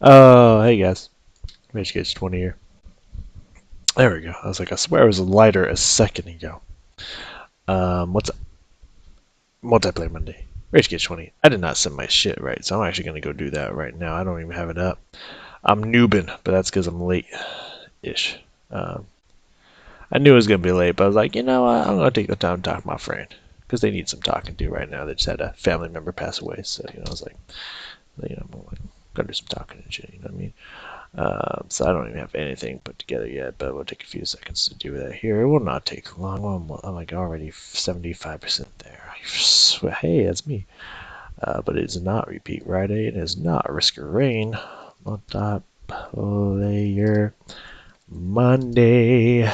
Oh, hey guys. Rage Gauge 20 here. There we go. I was like, I swear it was lighter a second ago. What's up? Multiplayer Monday. Rage Gauge 20. I did not set my shit right, so I'm actually going to go do that right now. I don't even have it up. I'm noobing, but that's because I'm late-ish. I knew it was going to be late, but I was like, you know what? I'm going to take the time to talk to my friend. Because they need some talking to right now. They just had a family member pass away, so, I was like, I'm like, gotta do some talking and shit, you know what I mean? So I don't even have anything put together yet, but we'll take a few seconds to do that here. It will not take long. I'm like already 75% there. Hey, that's me. But it is not Repeat Friday. It is not Risk of Rain. Multiplayer Monday.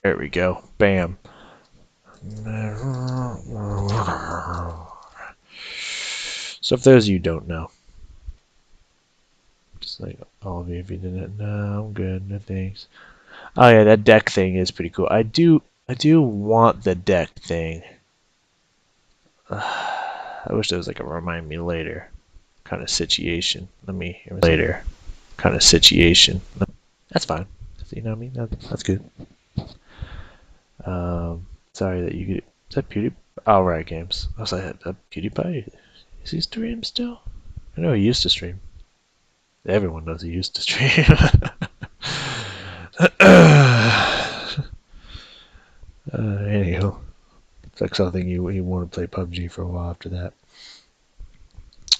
There we go. Bam. So if those of you don't know, just like all of you, if you didn't know, I'm good, no thanks. Oh yeah, that deck thing is pretty cool. I do want the deck thing. I wish there was like a remind me later kind of situation. Later kind of situation. That's fine. You know what I mean? That's good. Sorry that you could. Is that PewDiePie? Oh, right, games. I was like, PewDiePie? Is he stream still? I know he used to stream. Everyone knows he used to stream. Anywho, it's like something you want to play PUBG for a while after that.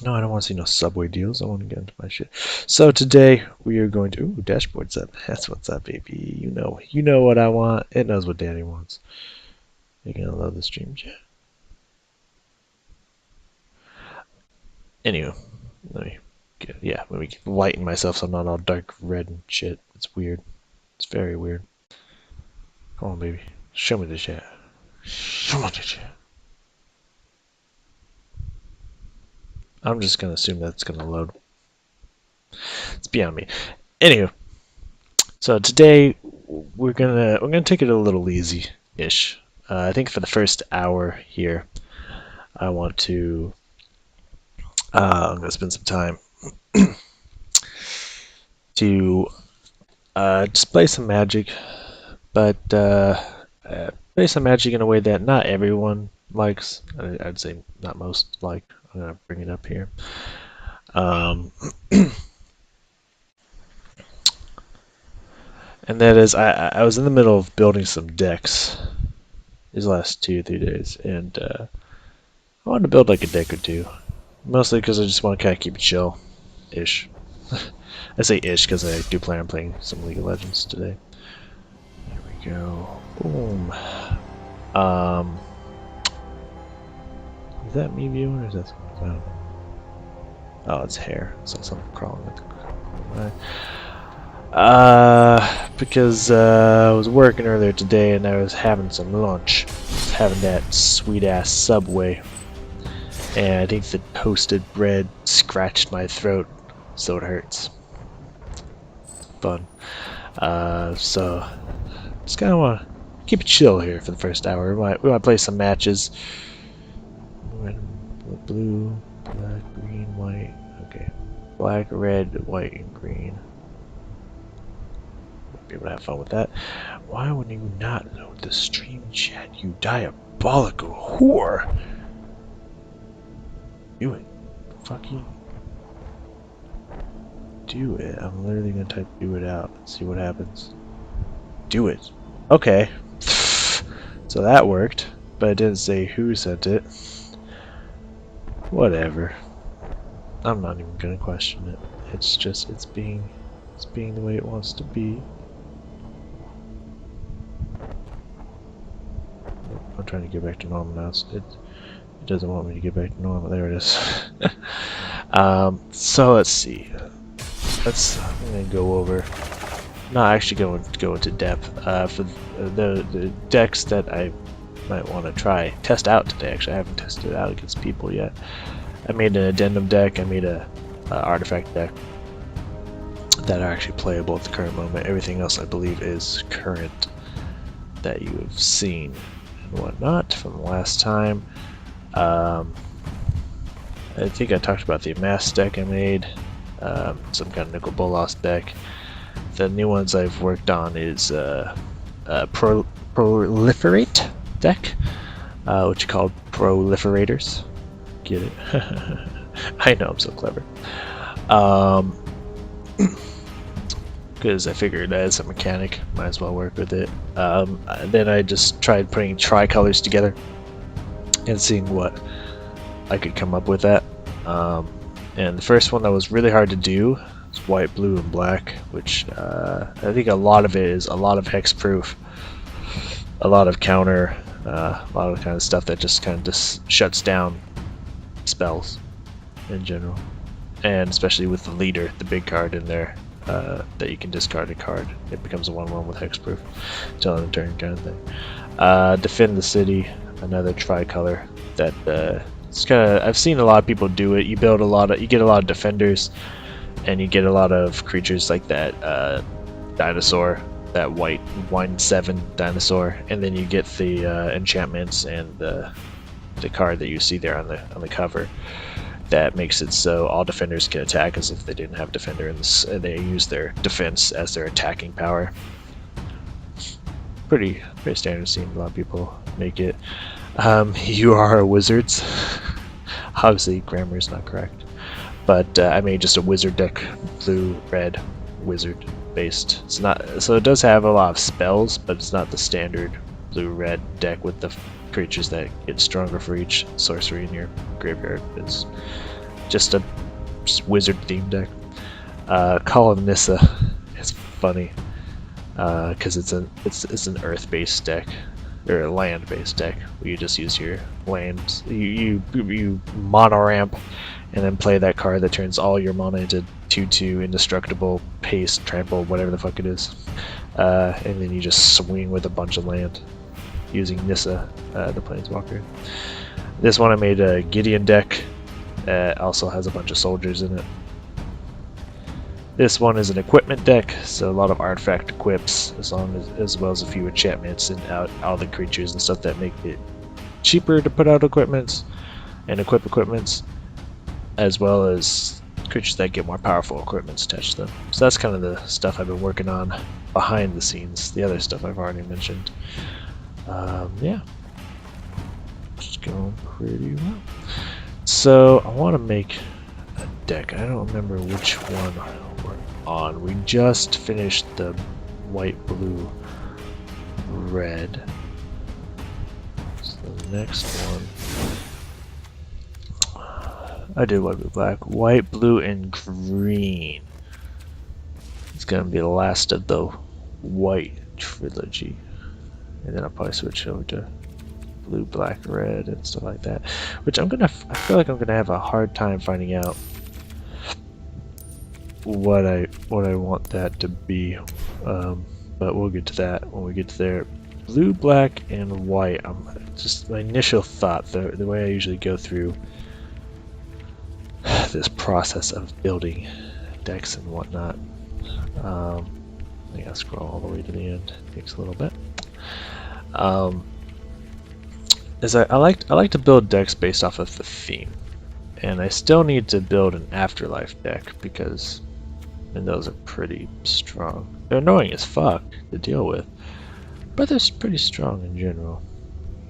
No, I don't want to see no Subway deals. I want to get into my shit. So today we are going to dashboard's up. That's what's up, baby. You know what I want. It knows what Daddy wants. You're gonna love the stream chat. Anywho, let me lighten myself so I'm not all dark red and shit. It's weird. It's very weird. Come on, baby. Show me the chat. Show me the chat. I'm just gonna assume that's gonna load. It's beyond me. Anywho, so today we're gonna take it a little easy-ish. I think for the first hour here, I want to. I'm gonna spend some time to display some magic, but play some magic in a way that not everyone likes. I'd say not most like. I'm gonna bring it up here. And that is, I was in the middle of building some decks these last 2-3 days, and I wanted to build like a deck or two, mostly because I just want to kind of keep it chill-ish. I say ish because I do plan on playing some League of Legends today. There we go. Boom. Is that me viewing or is that something? I don't know. Oh, it's hair. I saw something crawling at the because I was working earlier today and I was having some lunch. I was having that sweet ass Subway. And I think the toasted bread scratched my throat, so it hurts. Fun. So just kind of want to keep it chill here for the first hour. We might play some matches. Red, blue, black, green, white. Okay. Black, red, white, and green. Might be able to have fun with that. Why would you not load the stream chat, you diabolical whore? Do it. Fuck you. Do it. I'm literally gonna type do it out and see what happens. Do it. Okay. So that worked, but it didn't say who sent it. Whatever. I'm not even gonna question it. It's just it's being the way it wants to be. I'm trying to get back to normal now. It doesn't want me to get back to normal. There it is. So let's see. I'm gonna go over. Not actually go into depth for the decks that I might want to test out today. Actually, I haven't tested it out against people yet. I made an addendum deck. I made a artifact deck that are actually playable at the current moment. Everything else, I believe, is current that you have seen. and whatnot from the last time. I think I talked about the amass deck I made, some kind of nickel bolas deck. The new ones I've worked on is proliferate deck, which is called proliferators. Get it? I know I'm so clever. Because I figured as a mechanic, might as well work with it. Then I just tried putting tricolors together and seeing what I could come up with that. And the first one that was really hard to do was white, blue, and black, which I think a lot of it is a lot of hexproof, a lot of counter, a lot of kind of stuff that just kind of just shuts down spells in general, and especially with the leader, the big card in there, that you can discard a card. It becomes a 1/1 with hexproof till end of turn kind of thing. Defend the city, another tricolor that it's kind of, I've seen a lot of people do it. You build a lot of, you get a lot of defenders, and you get a lot of creatures like that dinosaur, that white 1/7 dinosaur, and then you get the enchantments and the card that you see there on the cover. That makes it so all defenders can attack as if they didn't have defender, and they use their defense as their attacking power. Pretty standard scene. A lot of people make it. You are wizards. Obviously, grammar is not correct, but I made just a wizard deck, blue, red, wizard based. It's not, so it does have a lot of spells, but it's not the standard blue-red deck with the creatures that get stronger for each sorcery in your graveyard. It's just a wizard themed deck. Call of Nissa is funny because it's an earth-based deck, or a land-based deck where you just use your lands. You mono ramp and then play that card that turns all your mana into 2/2 indestructible, paste, trample, whatever the fuck it is, and then you just swing with a bunch of land using Nissa, the Planeswalker. This one I made a Gideon deck. Also has a bunch of soldiers in it. This one is an equipment deck, so a lot of artifact equips, as well as a few enchantments and all the creatures and stuff that make it cheaper to put out equipments and equip equipments, as well as creatures that get more powerful equipments attached to them. So that's kind of the stuff I've been working on behind the scenes. The other stuff I've already mentioned. Yeah, it's going pretty well. So I want to make a deck. I don't remember which one we're on. We just finished the white, blue, red. So the next one, I did white, blue, black, white, blue, and green. It's gonna be the last of the white trilogy. And then I'll probably switch over to blue, black, red, and stuff like that. Which I feel like I'm gonna have a hard time finding out what I want that to be. But we'll get to that when we get to there. Blue, black, and white. Just my initial thought, the way I usually go through this process of building decks and whatnot. I gotta scroll all the way to the end. Takes a little bit. Is I like to build decks based off of the theme, and I still need to build an afterlife deck because those are pretty strong. They're annoying as fuck to deal with, but they're pretty strong in general.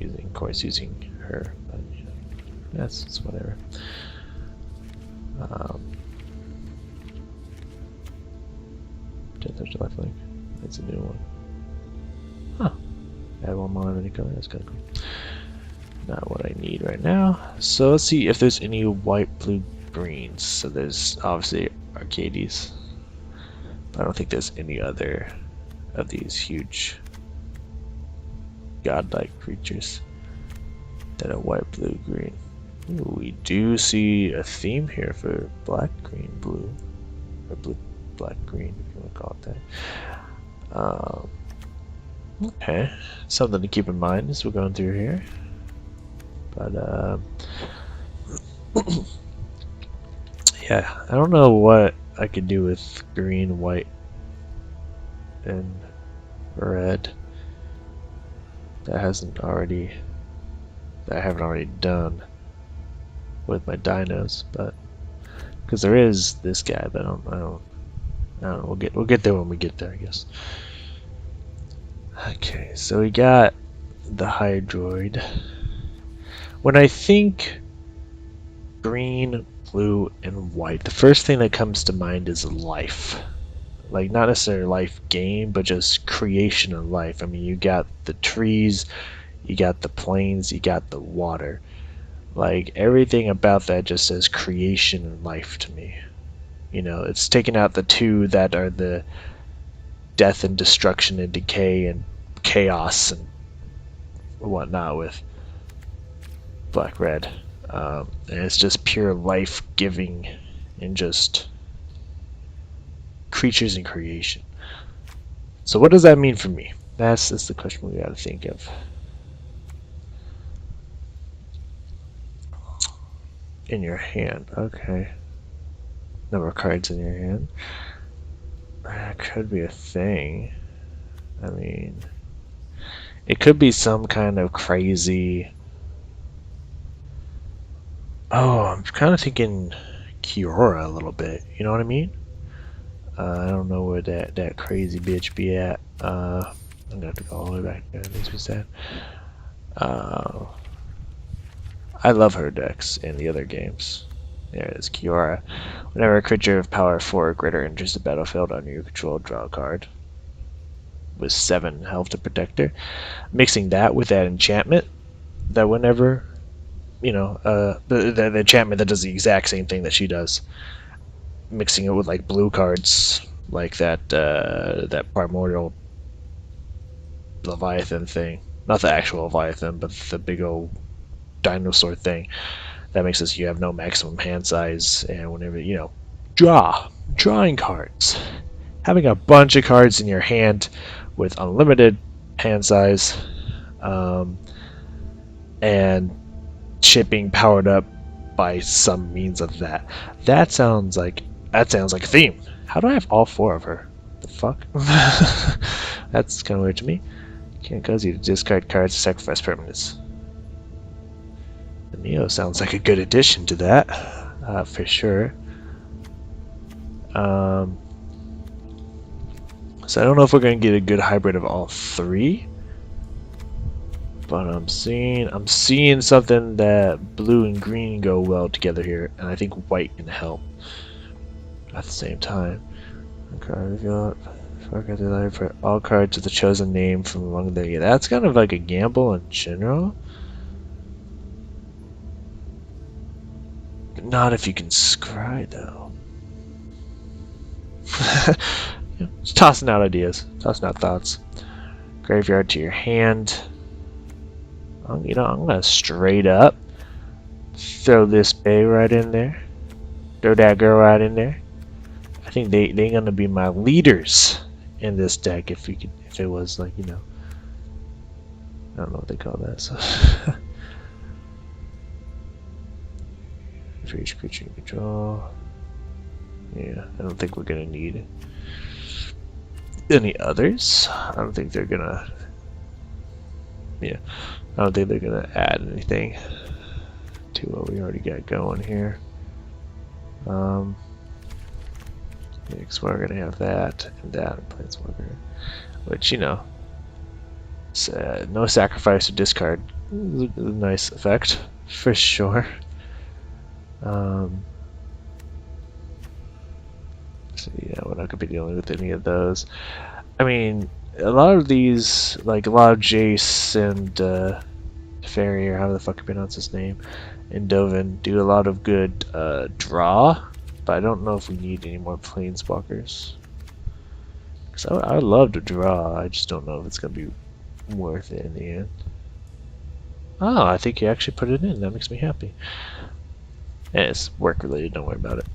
Of course, using her, but you know, that's whatever. There's the life link. That's a new one. Huh. Add one more of any color. That's kind of cool. Not what I need right now. So let's see if there's any white, blue, greens. So there's obviously Arcades. I don't think there's any other of these huge godlike creatures that are white, blue, green. Ooh, we do see a theme here for black, green, blue, or blue, black, green, if you want to call it that. Okay, something to keep in mind as we're going through here. But yeah, I don't know what I could do with green, white, and red. that I haven't already done with my dinos, but because there is this guy, but I don't know. We'll get there when we get there, I guess. Okay, so we got the Hydroid. When I think green, blue, and white, the first thing that comes to mind is life. Like, not necessarily life game, but just creation of life. I mean, you got the trees, you got the plains, you got the water. Like, everything about that just says creation and life to me. You know, it's taking out the two that are the death and destruction and decay and chaos and whatnot with Black Red. And it's just pure life giving and just creatures and creation. So what does that mean for me? That's the question we gotta think of. In your hand, okay. Number of cards in your hand. That could be a thing. I mean, it could be some kind of crazy... Oh, I'm kind of thinking Kiora a little bit. You know what I mean? I don't know where that crazy bitch be at. I'm gonna have to go all the way back there. That makes me sad. I love her decks in the other games. There it is, Kiora. Whenever a creature of power 4 or greater enters the battlefield under your control, draw a card. With 7 health to protect her. Mixing that with that enchantment, that whenever, you know, the enchantment that does the exact same thing that she does. Mixing it with like blue cards, like that primordial Leviathan thing. Not the actual Leviathan, but the big old dinosaur thing. That makes it you have no maximum hand size, and whenever, you know, drawing cards. Having a bunch of cards in your hand with unlimited hand size, and shipping powered up by some means of that. That sounds like a theme. How do I have all 4 of her? The fuck? That's kind of weird to me. Can't cause you to discard cards to sacrifice permanents. The Neo sounds like a good addition to that, for sure. So I don't know if we're going to get a good hybrid of all 3, but I'm seeing something that blue and green go well together here, and I think white can help at the same time. Okay, reveal forget the life for all cards of the chosen name from among the. Yeah, that's kind of like a gamble in general. Not if you can scry, though. Just tossing out ideas, tossing out thoughts. Graveyard to your hand. You know, I'm gonna straight up throw this bay right in there. Throw that girl right in there. I think they're gonna be my leaders in this deck if it was like, you know, I don't know what they call that. So. For each creature you control. Yeah, I don't think we're gonna need any others. I don't think they're gonna. Yeah, I don't think they're gonna add anything to what we already got going here. Yeah, because we're gonna have that and that in Planeswalker, which, you know, no sacrifice or discard. A nice effect for sure. So yeah, we're not gonna be dealing with any of those. I mean, a lot of these, like a lot of Jace and Fairy, or how the fuck you pronounce his name, and Dovin do a lot of good draw, but I don't know if we need any more Planeswalkers. Cause I would love to draw, I just don't know if it's gonna be worth it in the end. Oh, I think he actually put it in. That makes me happy. And it's work related, don't worry about it.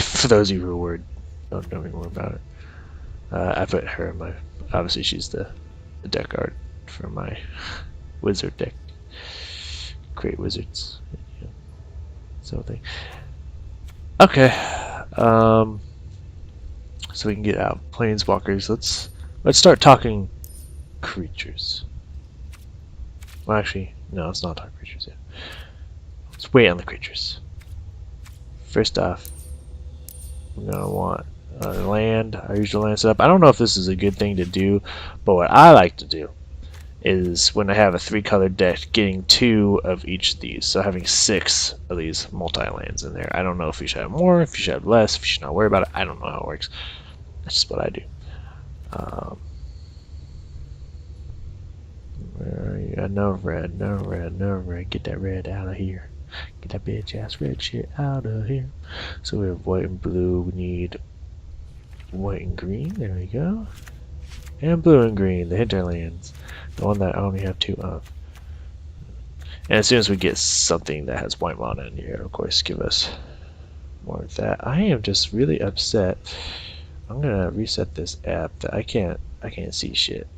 For those of you who are worried, don't even worry about it. I put her in my, obviously she's the deck art for my wizard deck. Create wizards. Yeah. Something. Okay. So we can get out Planeswalkers. Let's start talking creatures. Well, actually, no, it's not talk creatures yet. Let's wait on the creatures. First off, we're gonna want land, our usual land setup. I don't know if this is a good thing to do, but what I like to do is when I have a 3-color deck, getting 2 of each of these. So having 6 of these multi-lands in there. I don't know if you should have more, if you should have less, if you should not worry about it. I don't know how it works. That's just what I do. Where are you? No red, no red, no red. Get that red out of here. Get that bitch ass red shit out of here. So we have white and blue. We need white and green. There we go. And blue and green, the hinterlands. The one that I only have 2 of. And as soon as we get something that has white mana in here, of course, give us more of that. I am just really upset. I'm gonna reset this app that I can't see shit.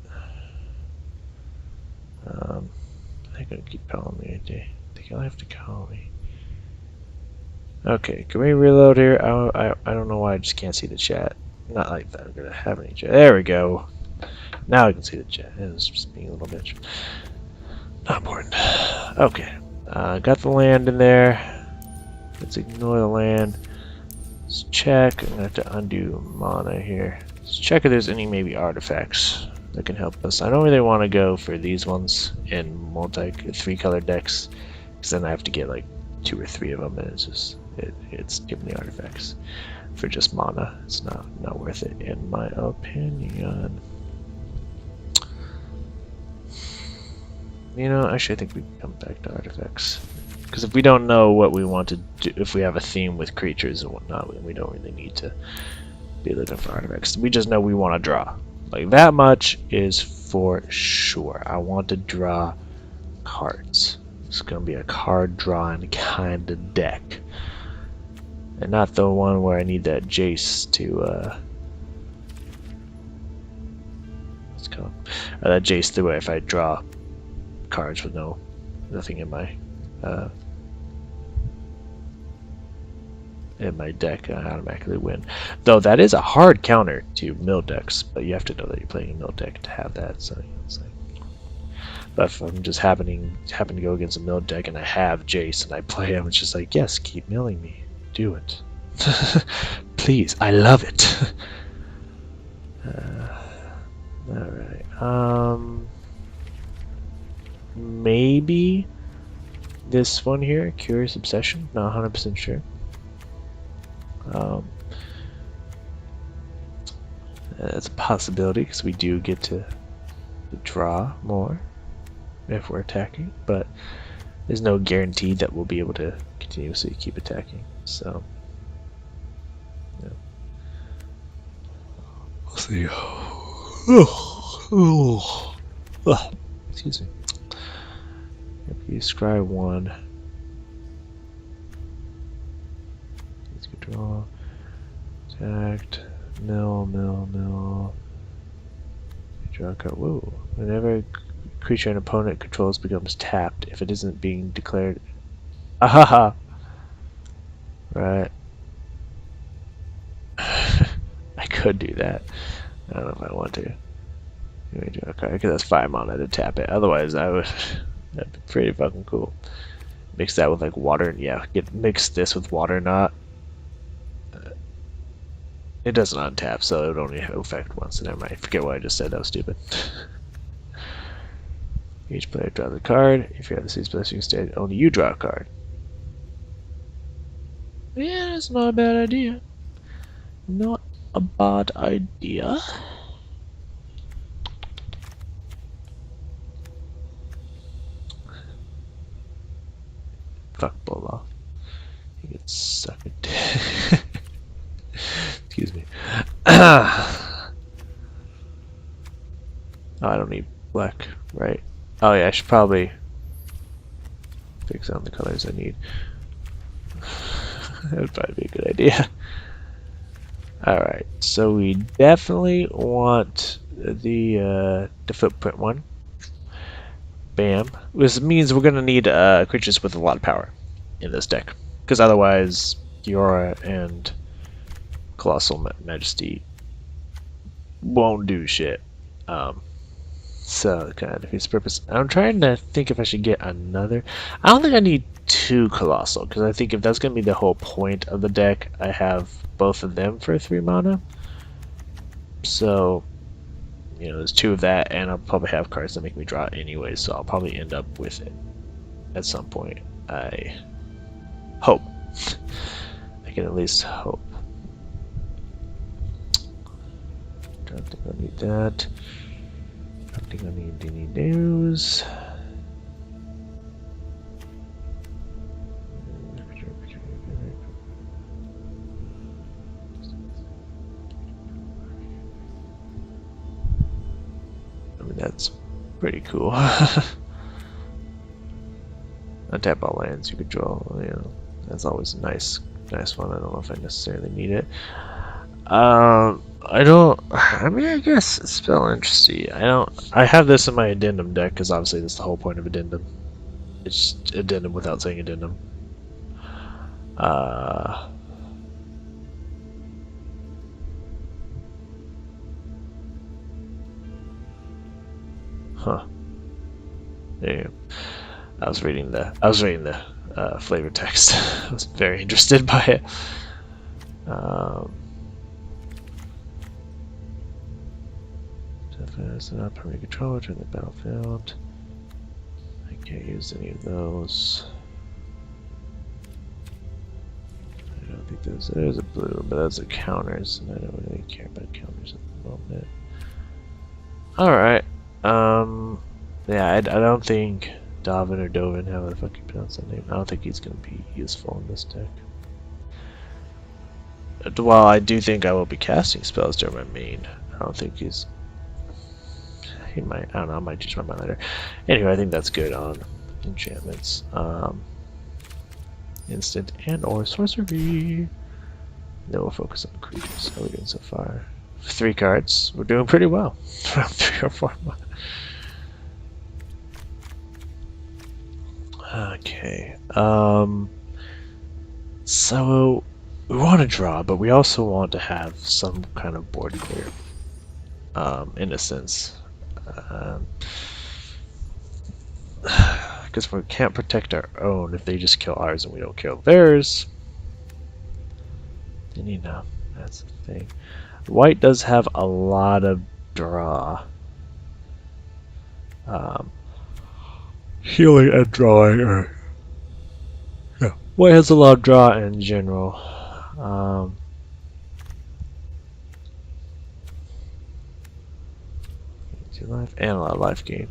They're gonna keep calling me, ain't they? They gonna have to call me. Okay, can we reload here? I don't know why I just can't see the chat. Not like that. I'm gonna have any chat. There we go. Now I can see the chat. It was just being a little bitch. Not important. Okay. Got the land in there. Let's ignore the land. Let's check. I'm gonna have to undo mana here. Let's check if there's any maybe artifacts that can help us. I don't really want to go for these ones in 3-color decks, because then I have to get like 2 or 3 of them, and it's just it's giving me artifacts for just mana. It's not worth it in my opinion. You know, actually I think we can come back to artifacts, because if we don't know what we want to do, if we have a theme with creatures and whatnot, we don't really need to be looking for artifacts. We just know we want to draw. Like, that much is for sure. I want to draw cards. It's going to be a card drawing kind of deck. And not the one where I need that Jace to, what's it called? That Jace the way if I draw cards with nothing in my deck, I automatically win. Though that is a hard counter to mill decks, but you have to know that you're playing a mill deck to have that. So it's like, but if I'm just happen to go against a mill deck and I have Jace and I play him, it's just like, yes, keep milling me, do it, please, I love it. All right, maybe this one here, Curious Obsession. Not 100% sure. That's a possibility, because we do get to draw more if we're attacking, but there's no guarantee that we'll be able to continuously keep attacking. So, yeah. We'll see. Excuse me. If you scry 1, let's get draw, attacked, mill. Draw a card. Whoa! Whenever a creature an opponent controls becomes tapped, if it isn't being declared. Ahaha! Right. I could do that. I don't know if I want to. Let me draw a card, because that's 5 mana to tap it. Otherwise, I would. That'd be pretty fucking cool. Mix that with like water. Yeah, mix this with water knot. It doesn't untap, so it would only have effect once. Never mind. Forget what I just said. That was stupid. Each player draws a card. If you have the same special, you can stay. Only you draw a card. Yeah, that's not a bad idea. Not a bad idea. Fuck Bola. He gets sucked. Excuse me. Oh, I don't need black, right? Oh yeah, I should probably fix on the colors I need. That would probably be a good idea. Alright, so we definitely want the footprint one. Bam. This means we're gonna need creatures with a lot of power in this deck, because otherwise Kiora and Colossal Majesty won't do shit. So, kind of defeats purpose. I'm trying to think if I should get another. I don't think I need two Colossal, because I think if that's going to be the whole point of the deck, I have both of them for 3 mana. So, you know, there's 2 of that, and I'll probably have cards that make me draw anyway, so I'll probably end up with it at some point. I hope. I can at least hope. Don't think I need that. Don't think I need any news. I mean, that's pretty cool. Untap all lands you control, you know, that's always a nice one. I don't know if I necessarily need it. I mean, I guess it's still interesting. I have this in my addendum deck, because obviously that's the whole point of addendum. It's addendum without saying addendum. Huh. There you go. I was reading the flavor text. I was very interested by it. As an permanent controller to the battlefield. I can't use any of those. I don't think there's a blue, but those are counters, and I don't really care about counters at the moment. Alright. Yeah, I don't think Davin or Dovin, however the fuck you pronounce that name, I don't think he's going to be useful in this deck. While I do think I will be casting spells during my main, I don't think he's... He might, I don't know, I might change my mind later. Anyway, I think that's good on enchantments. Instant and or sorcery. Then we'll focus on creatures. How are we doing so far? 3 cards. We're doing pretty well. Around 3 or 4 more. Okay. So we want to draw, but we also want to have some kind of board clear. In a sense. Because we can't protect our own if they just kill ours and we don't kill theirs. Then you know, that's the thing. White does have a lot of draw. Healing and drawing are... Yeah. White has a lot of draw in general. Life and a lot of life gain,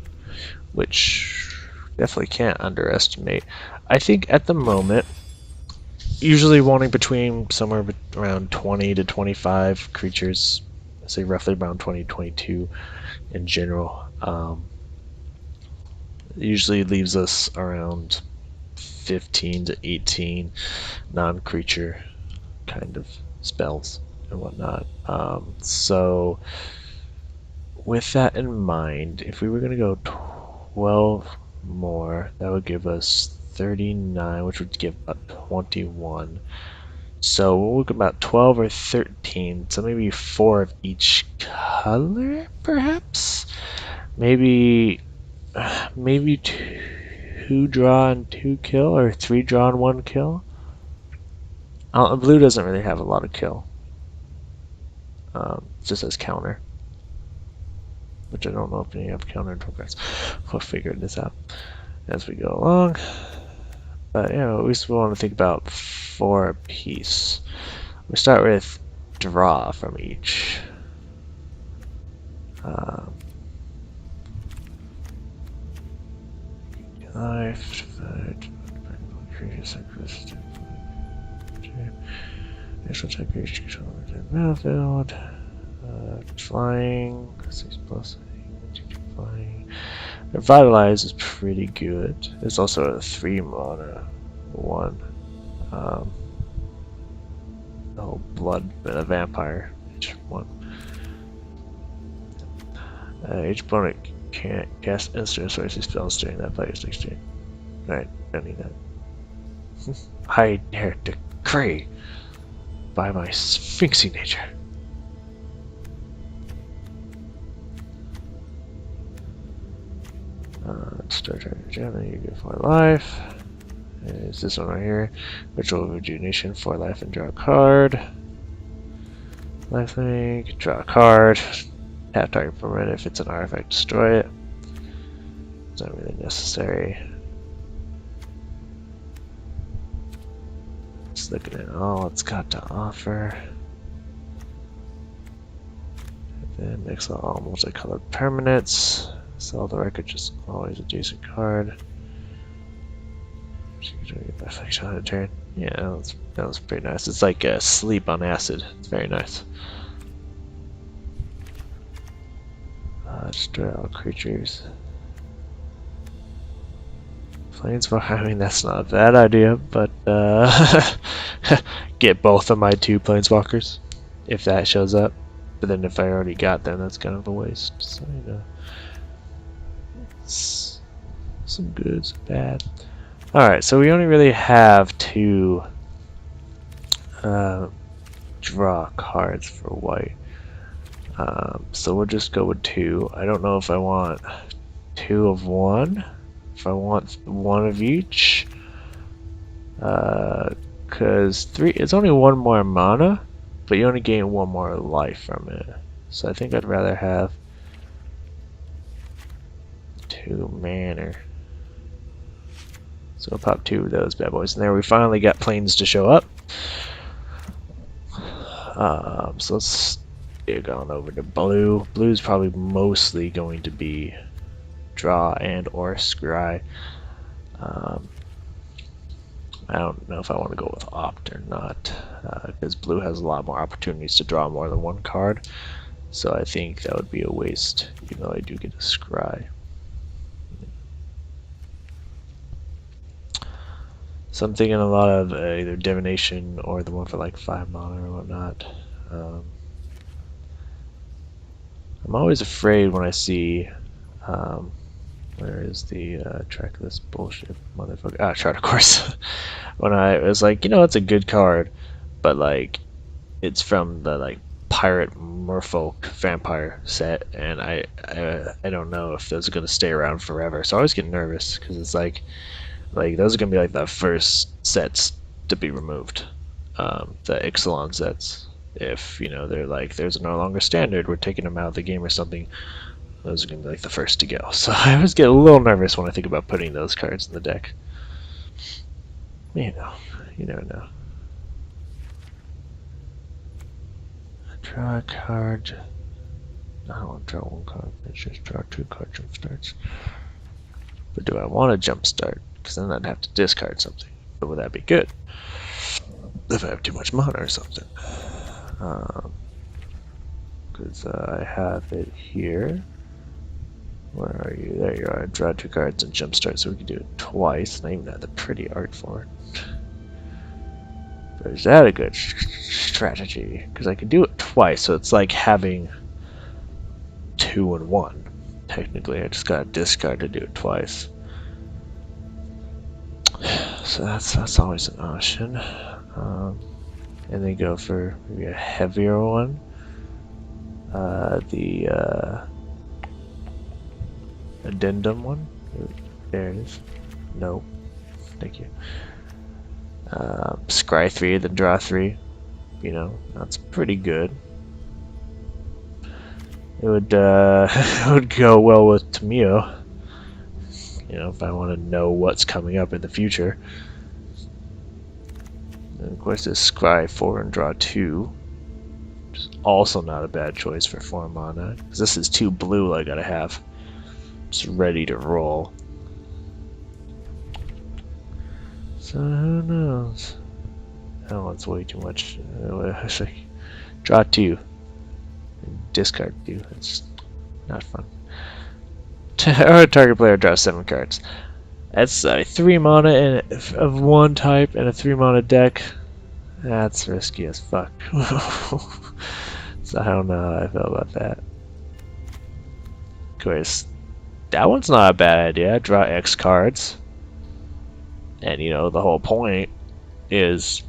which definitely can't underestimate. I think at the moment, usually wanting between somewhere around 20 to 25 creatures, I say roughly around 20 to 22 in general, usually leaves us around 15 to 18 non-creature kind of spells and whatnot. So with that in mind, if we were going to go 12 more, that would give us 39, which would give about 21. So we'll look about 12 or 13, so maybe 4 of each color, perhaps? Maybe 2 draw and 2 kill, or 3 draw and 1 kill? Blue doesn't really have a lot of kill. Just as counter. Which I don't know if any have counter control cards. We'll figure this out as we go along. But yeah, at least we want to think about 4 apiece. We start with draw from each. Life, initial check each controller to the battlefield. Flying, 6+, flying. Revitalize is pretty good. It's also a 3 mana one. Oh, blood and a vampire. Each one. Each opponent can't cast instant or sorcery spells during that player's next turn. Alright, don't need that. I dare decree by my sphinxy nature. Start turning gem, then you get 4 life. Is this one right here? Ritual Rejuvenation, 4 life and draw a card. Life link, draw a card. Half target per minute. If it's an artifact, destroy it. It's not really necessary. Just looking at all it's got to offer. And then mix all multicolored permanents. Sell the record, just always a decent card. Affection on a turn. Yeah, that was pretty nice. It's like a sleep on acid. It's very nice. Destroy all creatures. Planeswalker, I mean, that's not a bad idea, but get both of my 2 Planeswalkers if that shows up. But then if I already got them, that's kind of a waste. So, you know. Some good, some bad. Alright, so we only really have 2 draw cards for white. So we'll just go with 2. I don't know if I want 2 of one. If I want 1 of each. Because 3, it's only 1 more mana, but you only gain 1 more life from it. So I think I'd rather have 2 mana. So we'll pop 2 of those bad boys. And there we finally got planes to show up. So let's get going over to blue. Blue's probably mostly going to be draw and or scry. I don't know if I want to go with opt or not, because blue has a lot more opportunities to draw more than 1 card. So I think that would be a waste, even though I do get a scry. So I'm thinking a lot of either divination or the one for like 5 mana or whatnot. I'm always afraid when I see, where is the track this bullshit motherfucker? Chart of course. When I was like, you know, it's a good card, but like, it's from the like pirate merfolk vampire set, and I don't know if those are gonna stay around forever. So I always get nervous because it's like those are gonna be like the first sets to be removed, the Ixalan sets. If you know they're like there's no longer standard, we're taking them out of the game or something. Those are gonna be like the first to go. So I always get a little nervous when I think about putting those cards in the deck. You know, you never know. Draw a card. I don't want to draw 1 card. Let's just draw 2 card jump starts. But do I want to jump start? Because then I'd have to discard something. But would that be good? If I have too much mana or something. Because I have it here. Where are you? There you are. Draw 2 cards and jump start, so we can do it twice. And I even have the pretty art for it. But is that a good strategy? Because I can do it twice, so it's like having 2 in 1. Technically, I just got to discard to do it twice. So that's always an option. And then go for maybe a heavier one. The addendum one. There it is. No. Thank you. Scry 3, then draw 3. You know, that's pretty good. It would it would go well with Tamio. You know, if I want to know what's coming up in the future. And of course, this Scry 4 and draw 2. Which is also not a bad choice for 4 mana. Because this is 2 blue I gotta have. Just ready to roll. So who knows? Oh, it's way too much. Draw 2. Discard 2. It's not fun. Or target player draws 7 cards. That's 3 mana of 1 type and a 3 mana deck. That's risky as fuck. So I don't know how I feel about that. Of course, that one's not a bad idea. Draw X cards. And you know, the whole point is,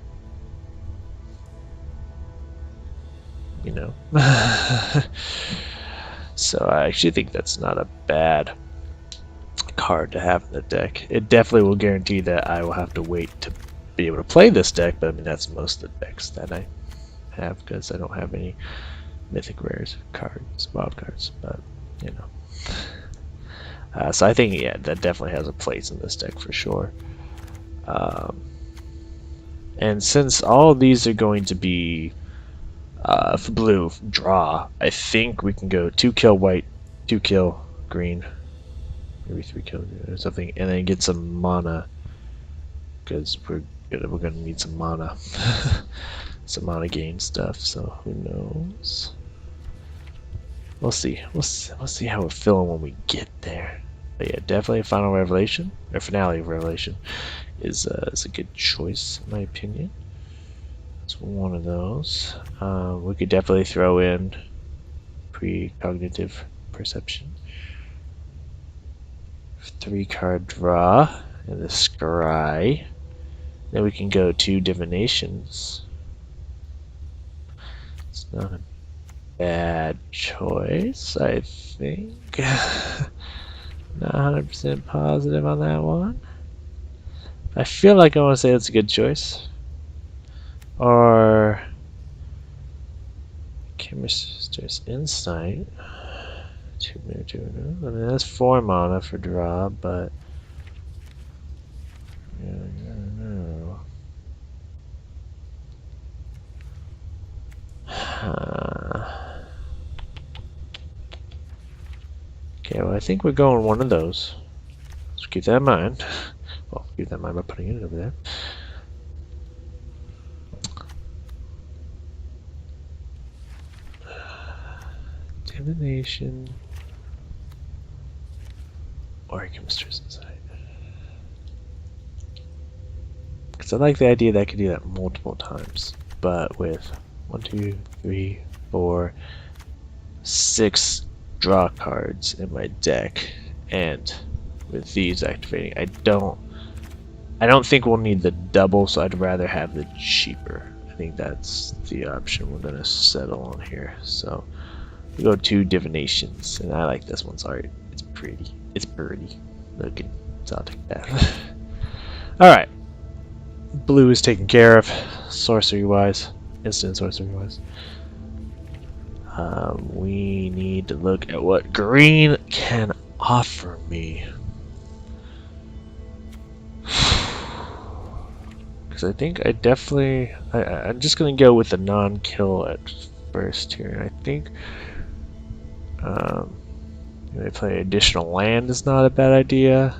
you know. So I actually think that's not a bad card to have in the deck. It definitely will guarantee that I will have to wait to be able to play this deck, but I mean that's most of the decks that I have because I don't have any mythic rares cards, wild cards, but you know. So I think, yeah, that definitely has a place in this deck for sure. And since all of these are going to be for blue draw, I think we can go 2 kill white, 2 kill green, maybe 3 kill green or something, and then get some mana because we're gonna need some mana, some mana gain stuff. So who knows? We'll see. We'll see how we're feeling when we get there. But yeah, definitely Final Revelation or Finale of Revelation is a good choice in my opinion. It's one of those. We could definitely throw in Precognitive Perception. 3-card draw and the Scry. Then we can go to Divinations. It's not a bad choice, I think. Not 100% positive on that one. I feel like I want to say it's a good choice. Or Chemist's Insight. 2 mana, 2 mana. I mean, that's 4 mana for draw, but yeah, I don't know. Okay, well, I think we're going one of those. So keep that in mind. Well, keep that in mind by putting it over there. Divination. Or Chemist's Insight. Because I like the idea that I could do that multiple times, but with 1, 2, 3, 4, 6 draw cards in my deck, and with these activating, I don't think we'll need the double, so I'd rather have the cheaper. I think that's the option we're gonna settle on here. So we go to Divinations, and I like this one's art. It's pretty. It's pretty looking, so I'll take that. Alright. Blue is taken care of, sorcery-wise, instant sorcery-wise. We need to look at what green can offer me. Because I think I definitely... I'm just going to go with the non-kill at first here. I think... they play additional land is not a bad idea.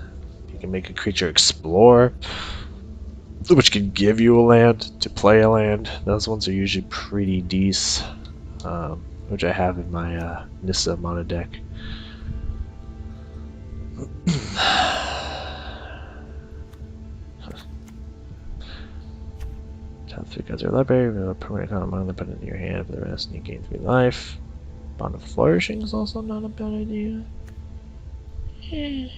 You can make a creature explore, which can give you a land to play a land. Those ones are usually pretty decent, which I have in my Nissa mono deck. Top 3 cards are library. We have a permanent kind of mana, put it in your hand for the rest, and you gain 3 life. Bond of Flourishing is also not a bad idea. Yeah.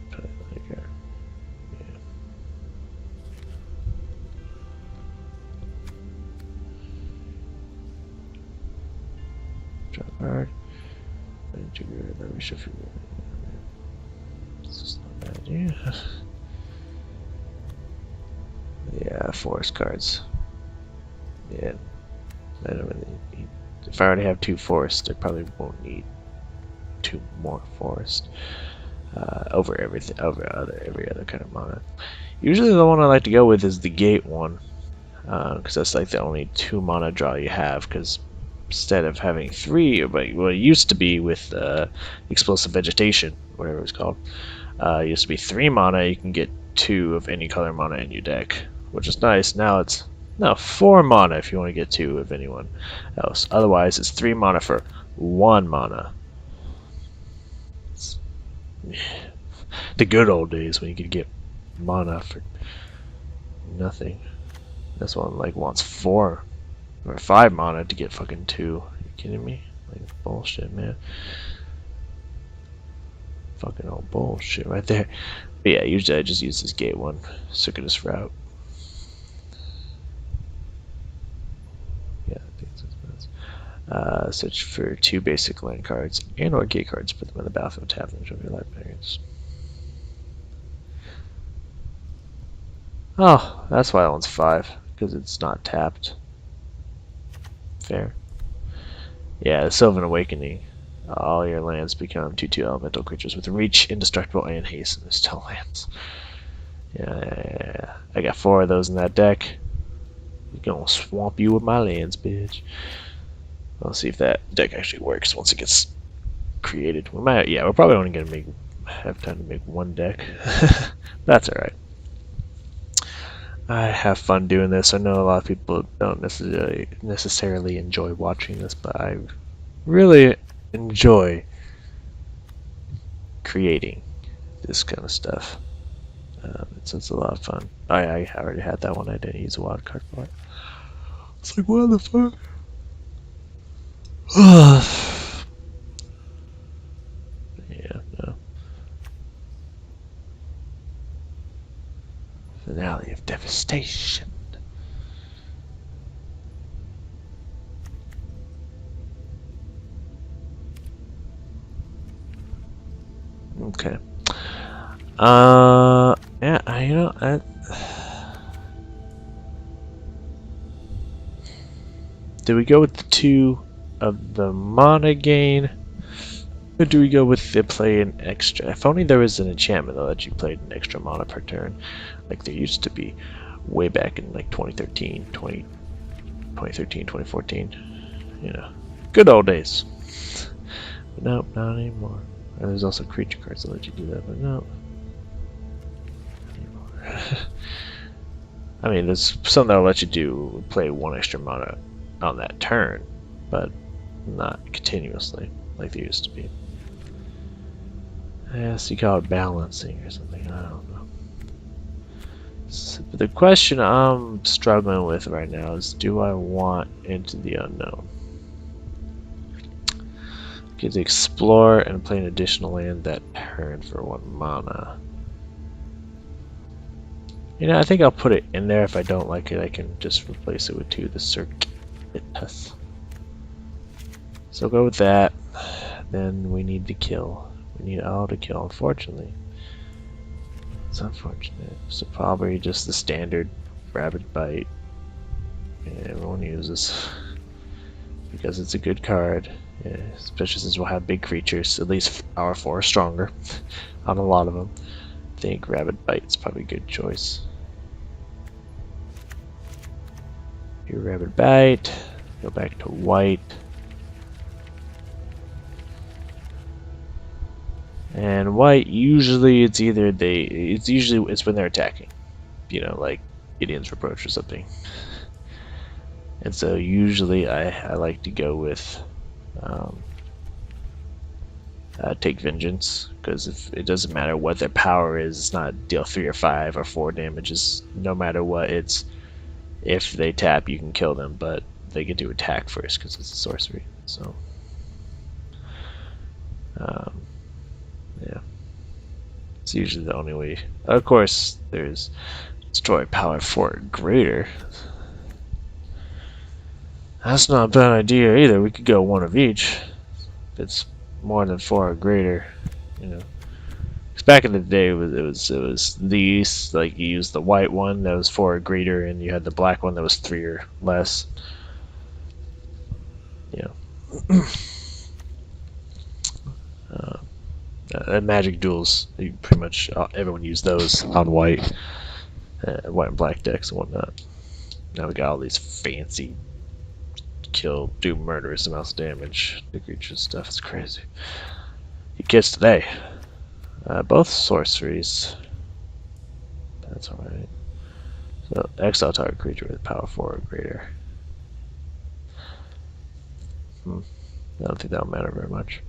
Put it like here. Yeah. Draw a card. This is not a bad idea. Yeah, forest cards. Yeah. I don't really need. If I already have 2 forests, I probably won't need 2 more forests over everything, every other kind of mana. Usually, the one I like to go with is the gate one, because that's like the only 2 mana draw you have. Because instead of having 3, or what it used to be with explosive vegetation, whatever it's called, it used to be 3 mana. You can get 2 of any color mana in your deck, which is nice. Now it's 4 mana if you want to get 2 of anyone else. Otherwise, it's 3 mana for 1 mana. It's the good old days when you could get mana for nothing. This one like wants 4 or 5 mana to get fucking 2. Are you kidding me? Like bullshit, man. Fucking old bullshit right there. But yeah, usually I just use this gate one, circuitous route. Yeah, I think that's Search for 2 basic land cards and or gate cards. Put them in the battlefield. Tap them. Show your life variants. Oh, that's why that one's 5, because it's not tapped. Fair. Yeah, Sylvan Awakening. All your lands become 2/2 elemental creatures with reach, indestructible, and haste. And there's 10 lands. Yeah. I got 4 of those in that deck. Gonna swamp you with my lands, bitch. I'll see if that deck actually works once it gets created. We might, yeah, we're probably only gonna have time to make 1 deck. That's alright. I have fun doing this. I know a lot of people don't necessarily enjoy watching this, but I really enjoy creating this kind of stuff. It's a lot of fun. I already had that one. I didn't use a wild card for it. It's like, what the fuck? Yeah, no. Finale of Devastation. Okay. Yeah, you know, do we go with the 2 of the mana gain? Or do we go with the play an extra? If only there was an enchantment though that you played an extra mana per turn, like there used to be way back in like 2013, 2014. You know, good old days. But nope, not anymore. And there's also creature cards that let you do that, but no. I mean, there's some that'll let you play 1 extra mana on that turn, but not continuously like they used to be. Yes, you call it balancing or something. I don't know. So the question I'm struggling with right now is, do I want Into the Unknown? Get to explore and play an additional land that turn for 1 mana. You know, I think I'll put it in there. If I don't like it, I can just replace it with 2 of the Circuit. So go with that. Then we need to kill. We need all to kill, unfortunately. It's unfortunate. So probably just the standard Rabbit Bite. Yeah, everyone uses. Because it's a good card. Yeah, especially since we'll have big creatures. At least power 4 or stronger on a lot of them. I think Rabbit Bite is probably a good choice. Your Rabbit Bite. Go back to white. And white, usually it's either it's when they're attacking. You know, like Gideon's Reproach or something. And so usually I like to go with Take Vengeance, because if it doesn't matter what their power is, it's not deal 3 or 5 or 4 damages. No matter what, it's if they tap, you can kill them, but they get to attack first because it's a sorcery. So, yeah, it's usually the only way. Of course, there's destroy power 4 or greater. That's not a bad idea either. We could go 1 of each. If it's more than 4 or greater, you know. Because back in the day, it was these, like you used the white one that was 4 or greater, and you had the black one that was 3 or less. You know. Magic duels, you pretty much everyone used those on white and black decks and whatnot. Now we got all these fancy do murderous amounts of damage to creatures stuff. It's crazy. You kids today. Both sorceries. That's alright. So exile target creature with power 4 or greater. I don't think that'll matter very much.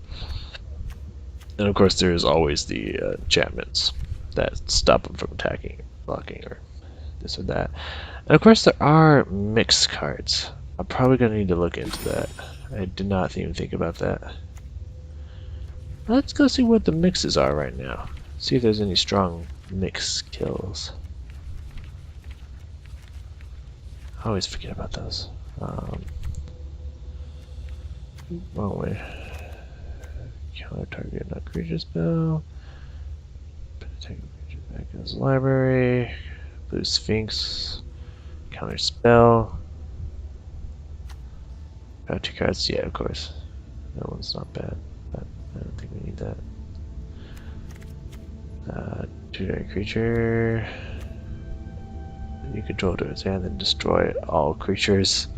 And of course there is always the enchantments that stop them from attacking, blocking, or this or that. And of course there are mixed cards. I'm probably going to need to look into that. I did not even think about that. Let's go see what the mixes are right now. See if there's any strong mix kills. I always forget about those. Wrong way. Counter target, not creature spell. Take a creature back in his library. Blue Sphinx. Counter spell. Got 2 cards, yeah, of course. That one's not bad, but I don't think we need that. 2-day creature. You control to its hand and destroy all creatures.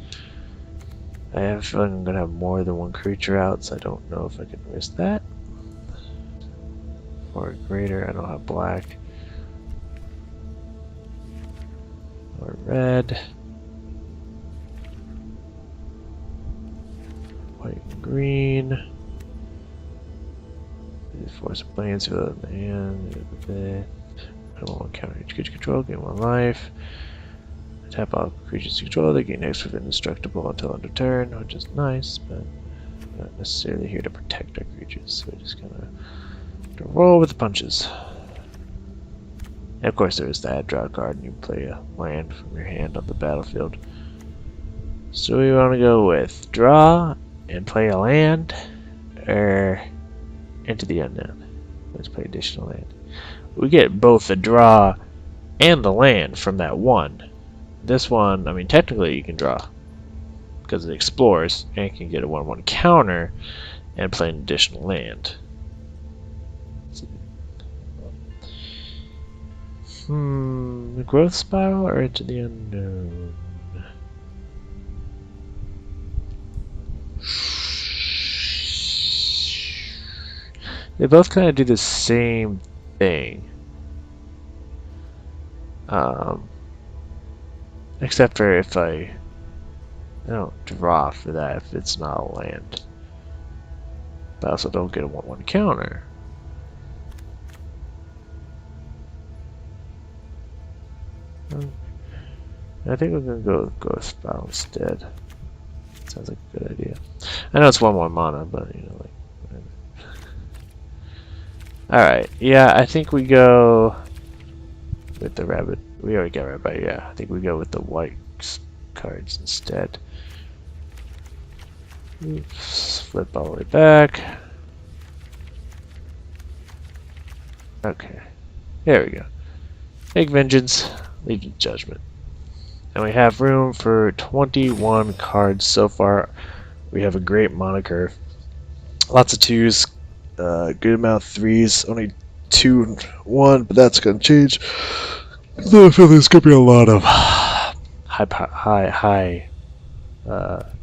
I have a feeling I'm gonna have more than one creature out, so I don't know if I can risk that. Or greater, I don't have black. Or red. White and green. Force of planes for the hand. I don't want to counter each creature control, gain 1 life. Tap all creatures control, they gain X with indestructible until end of turn, which is nice, but not necessarily here to protect our creatures, so we're just gonna roll with the punches. And of course there is that draw a card and you play a land from your hand on the battlefield. So we want to go with draw and play a land, or into the unknown. Let's play additional land. We get both the draw and the land from that one. This one, I mean, technically you can draw because it explores and can get a 1/1 counter and play an additional land. The growth spiral or into the unknown? They both kind of do the same thing. Except for if I don't draw for that if it's not a land. But I also don't get a 1/1 counter. I think we're gonna go with Growth Spiral instead. Sounds like a good idea. I know it's 1/1 mana, but you know, like whatever. Alright, yeah, I think we go with the rabbit. We already got rabbit, yeah. I think we go with the white cards instead. Oops, flip all the way back. Okay, there we go. Take Vengeance, Legion Judgment. And we have room for 21 cards so far. We have a great mana curve. Lots of 2s, good amount of 3s, only 2 and 1, but that's gonna change. So I feel there's gonna be a lot of high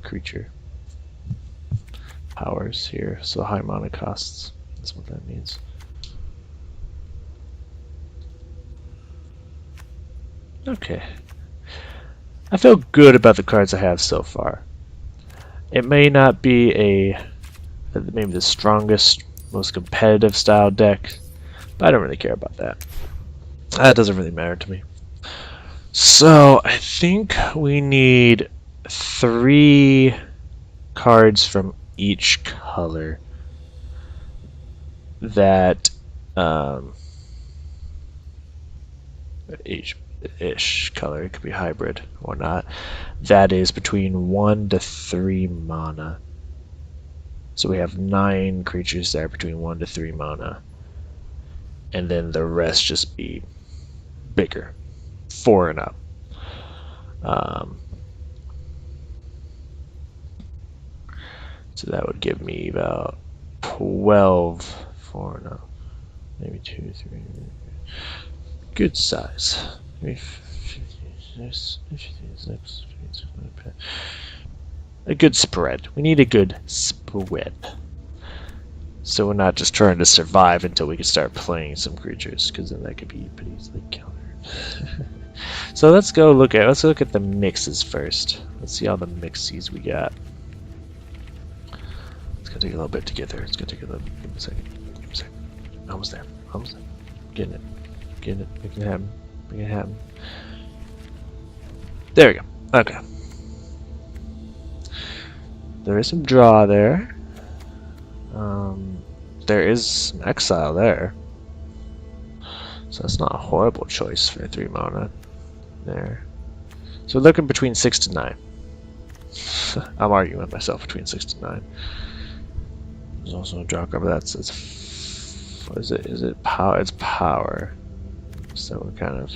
creature powers here, so high mana costs. That's what that means. Okay. I feel good about the cards I have so far. It may not be maybe the strongest, most competitive style deck, but I don't really care about that. That doesn't really matter to me. So I think we need 3 cards from each color that each color, it could be hybrid or not, that is between 1 to 3 mana. So we have 9 creatures there between 1 to 3 mana, and then the rest just be bigger, 4 and up. So that would give me about 12, 4 and up, maybe 2, 3. Good size. A good spread. We need a good spread. So we're not just trying to survive until we can start playing some creatures, because then that could be pretty easily countered. So let's look at the mixes first. Let's see all the mixies we got. It's gonna take a little bit to get there. It's gonna take a little. Give me a second. Give me a second. Almost there. Almost there. Getting it. Getting it. Making it happen. Making it happen. There we go. Okay. There is some draw there. There is some exile there. So that's not a horrible choice for 3 mana there. So we're looking between 6 to 9. I'm arguing with myself between 6 to 9. There's also a draw card, but that's what is it? Is it power? It's power. So we're kind of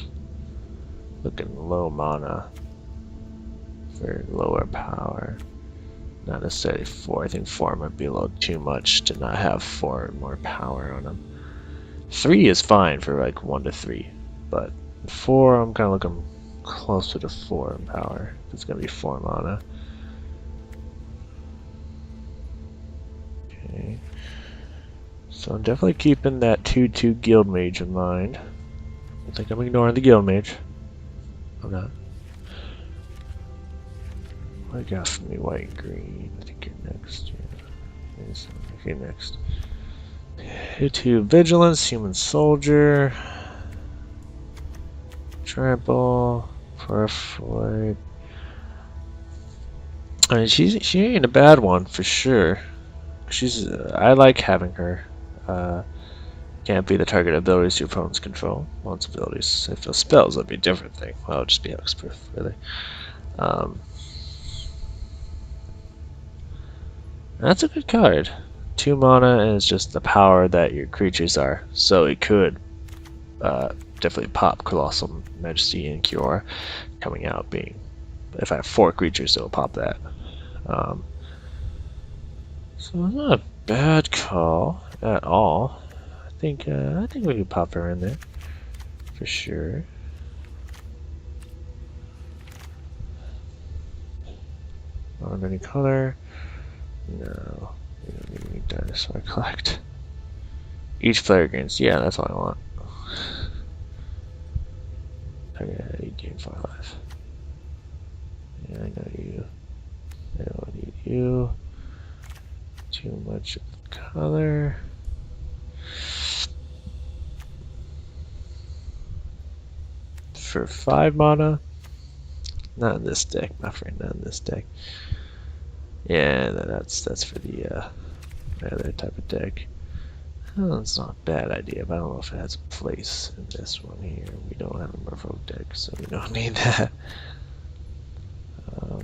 looking low mana for lower power. Not necessarily 4. I think 4 might be a little too much to not have 4 more power on them. 3 is fine for like 1 to 3, but 4 I'm kind of looking closer to 4 in power. It's gonna be 4 mana. Okay. So I'm definitely keeping that 2/2 Guild Mage in mind. I think I'm ignoring the Guild Mage. I'm not. What I got for me? White and green. I think you're next. Yeah. Okay, next. 2/2 Vigilance, Human Soldier. Trample. Farflight. I mean, she ain't a bad one for sure. I like having her. Can't be the target abilities your opponents control. Once abilities, if those spells, that'd be a different thing. Well, it'll just be hexproof, really. That's a good card. 2 mana, and it's just the power that your creatures are. So it could definitely pop Colossal Majesty and Kiora coming out. Being if I have 4 creatures, it'll pop that. So it's not a bad call at all. I think we could pop her in there for sure. On any color? No. We don't need any dinosaur collect. Each player gains. Yeah, that's all I want. Okay, you gain 5 life. Yeah, I know you. I don't need you. Too much color. For 5 mana. Not in this deck, my friend. Not in this deck. Yeah, that's for the other type of deck. Oh, it's not a bad idea, but I don't know if it has a place in this one here. We don't have a Merfolk deck, so we don't need that. I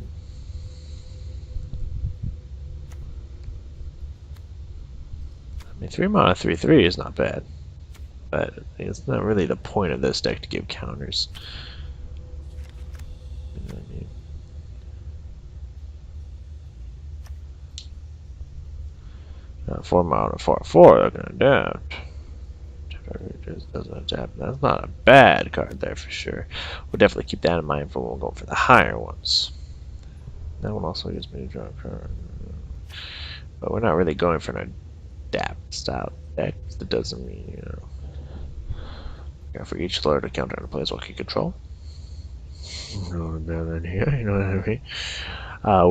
mean, 3 mana 3/3 is not bad, but it's not really the point of this deck to give counters. You know what I mean? 4 mana 4/4, they're gonna adapt. Just doesn't adapt. That's not a bad card there for sure. We'll definitely keep that in mind for when we're going for the higher ones. That one also gives me a draw card. But we're not really going for an adapt style deck. That doesn't mean, you know, for each player to counter on a planeswalker you control. No bad idea, you know what I mean?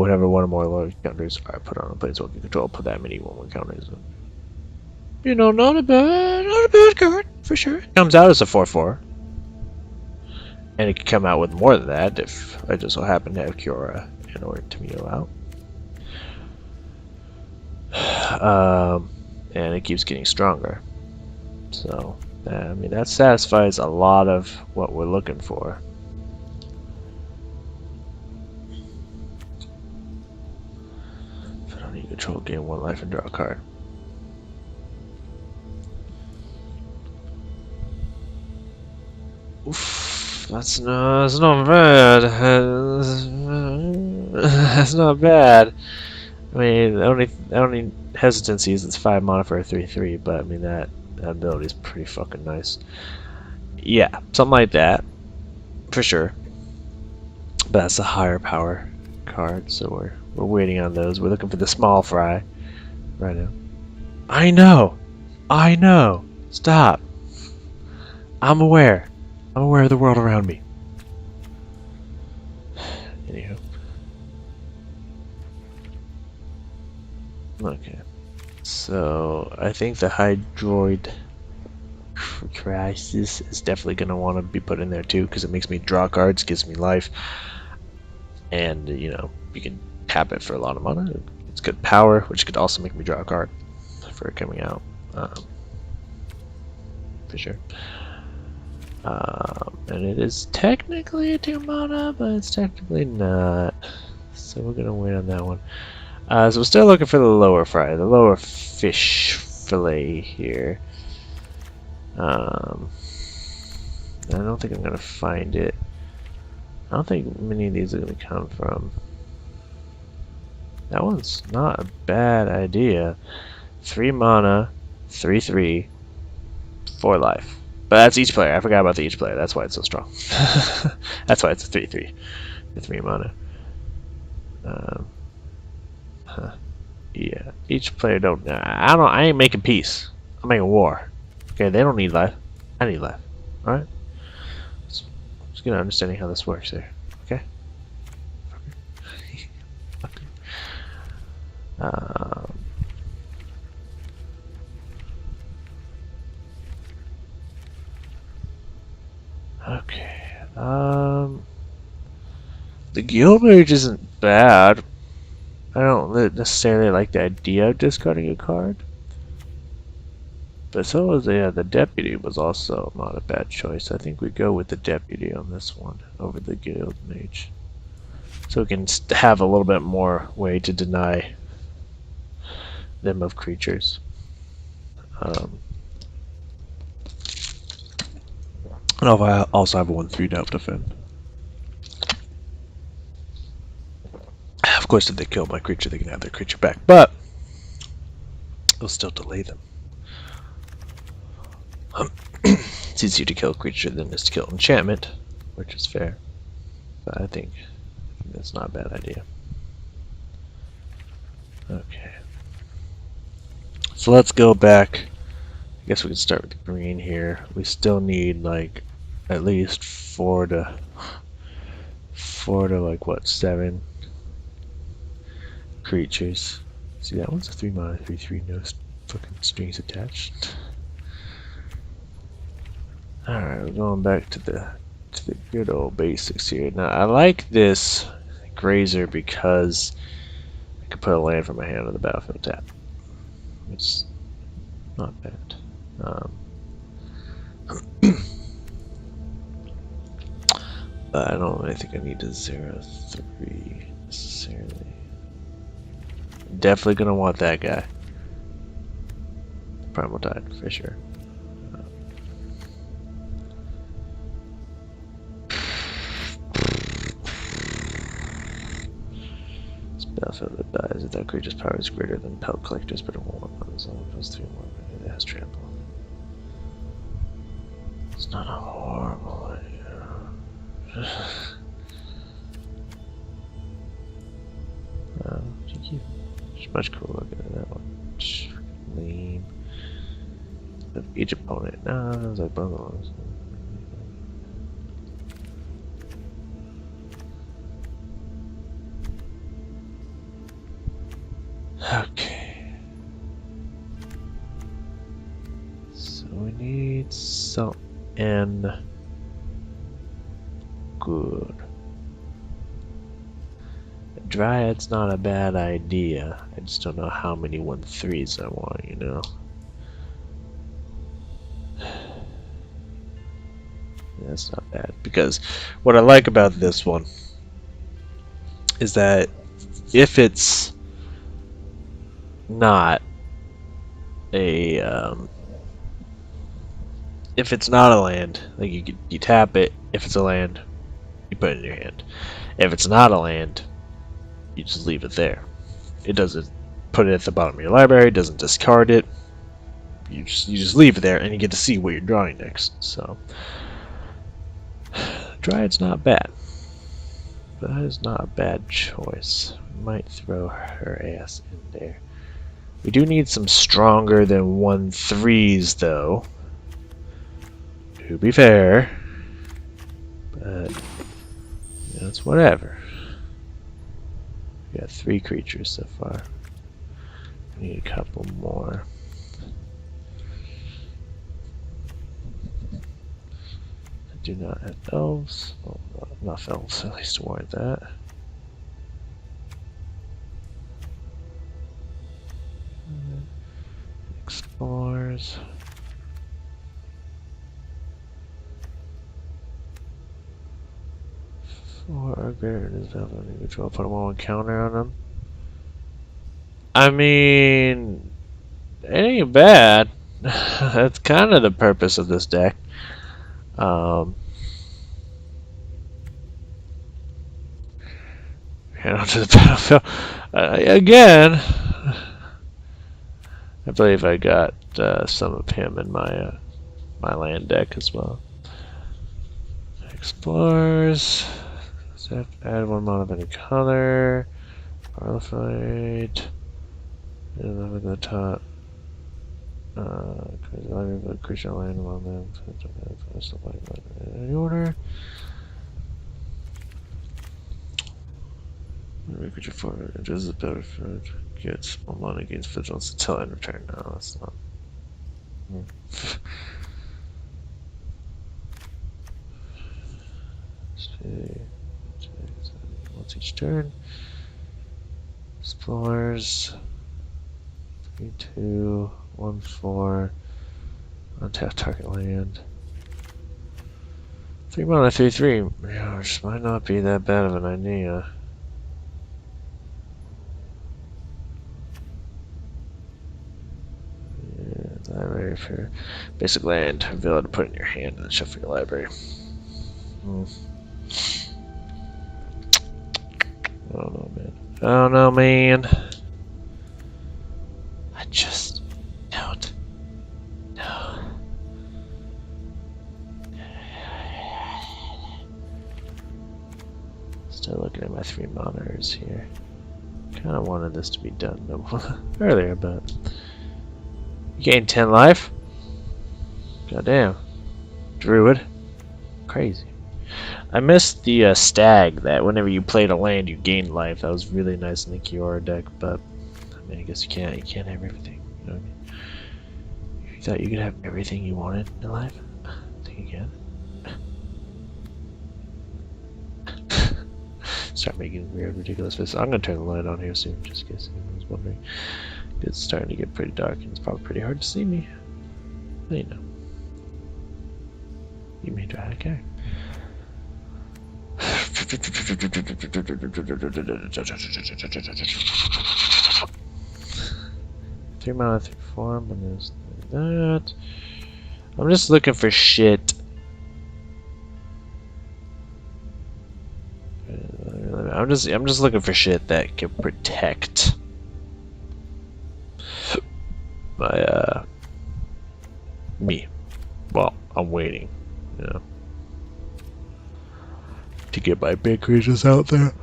Whenever one or more large counters are put on a planeswalker you control, put that many 1/1 counters in. You know, not a bad card, for sure. It comes out as a 4/4. And it could come out with more than that if I just so happen to have Kiora in order to meal out. And it keeps getting stronger. So, I mean, that satisfies a lot of what we're looking for. If I don't need control, gain 1 life and draw a card. Oof, that's not bad. That's not bad. I mean, the only hesitancy is it's 5 mana for a 3/3, but I mean that ability is pretty fucking nice. Yeah, something like that, for sure. But that's a higher power card, so we're waiting on those. We're looking for the small fry right now. I know. Stop. I'm aware of the world around me. Anywho. Okay. So, I think the Hydroid Crisis is definitely going to want to be put in there too, because it makes me draw cards, gives me life, and, you know, you can tap it for a lot of mana. It's good power, which could also make me draw a card for it coming out. For sure. And it is technically a 2 mana, but it's technically not. So we're gonna win on that one. So we're still looking for the lower fry, the lower fish fillet here. I don't think I'm gonna find it. I don't think many of these are gonna come from. That one's not a bad idea. 3 mana, 3/3, 4 life. But that's each player. I forgot about the each player. That's why it's so strong. That's why it's a 3/3. The 3 mana. Huh. Yeah. Each player don't. I ain't making peace. I'm making war. Okay. They don't need life. I need life. All right. Just get an understanding how this works here. Okay. Um, okay. The guild mage isn't bad. I don't necessarily like the idea of discarding a card. But so was the deputy was also not a bad choice. I think we go with the deputy on this one over the guild mage. So we can have a little bit more way to deny them of creatures. And I also have a 1/3 to help defend. Of course, if they kill my creature, they can have their creature back, but it'll still delay them. It's easier to kill a creature than it is to kill enchantment, which is fair. But I think that's not a bad idea. Okay. So let's go back. I guess we can start with the green here. We still need like at least 4 to like what, 7 creatures. See, that one's a 3 mana 3/3, no fucking strings attached. Alright, we're going back to the good old basics here. Now I like this grazer because I can put a land from my hand on the battlefield tap. It's not bad. But I don't really think I need a 0/3 necessarily. Definitely gonna want that guy. Primal Tide for sure. Battlefield that dies if that creature's power is greater than Pelt Collector's, but it won't on its own. Plus 3 more. It has trample. It's not a horrible idea. It's much cooler looking than that one. Lame. Of each opponent. No, that was like bungalows. Okay. So we need something good. Dryad's not a bad idea. I just don't know how many 1/3s I want, you know? That's not bad. Because what I like about this one is that if it's not a if it's not a land, like you tap it. If it's a land, you put it in your hand. If it's not a land, you just leave it there. It doesn't put it at the bottom of your library. It doesn't discard it. You just leave it there, and you get to see what you're drawing next. So, Dryad's not bad. That is not a bad choice. We might throw her ass in there. We do need some stronger than 1/3s, though. To be fair, but that's whatever. We got 3 creatures so far. We need a couple more. I do not have elves. Well, not enough elves, at least to warrant that. Explorers. 4 or greater than this level under control. Put a 1/1 counter on them. I mean, it ain't bad. That's kind of the purpose of this deck. Head onto the battlefield. Again, I believe I got some of him in my my land deck as well. Explores. So I have to add 1 mana of any color. Qualified. And look at the top. Creature land on them. In any order. Creature forward. Enters the battlefield. Gets 1 mana against vigilance until end of turn. No, that's not. Once each turn. Explores. 3/2, 1/4. Untap target land. 3 mana, 3/3. Which might not be that bad of an idea. Yeah, library for basic land. Available to put in your hand and then shuffle your library. I don't know, man. I don't know, man. I just don't know. Still looking at my 3 monitors here. Kind of wanted this to be done earlier, but you gained 10 life. Goddamn, Druid, crazy. I missed the stag that whenever you played a land you gained life. That was really nice in the Kiora deck, but I mean, I guess you can't have everything. You know what I mean? If you thought you could have everything you wanted in life, I think you can. Start making weird, ridiculous faces. I'm gonna turn the light on here soon, just in case anyone was wondering. It's starting to get pretty dark, and it's probably pretty hard to see me. But you know, you may try to care. 3 mana, 3 form, and there's that. I'm just looking for shit. I'm just looking for shit that can protect my me. Well, I'm waiting, you know, to get my big creatures out there.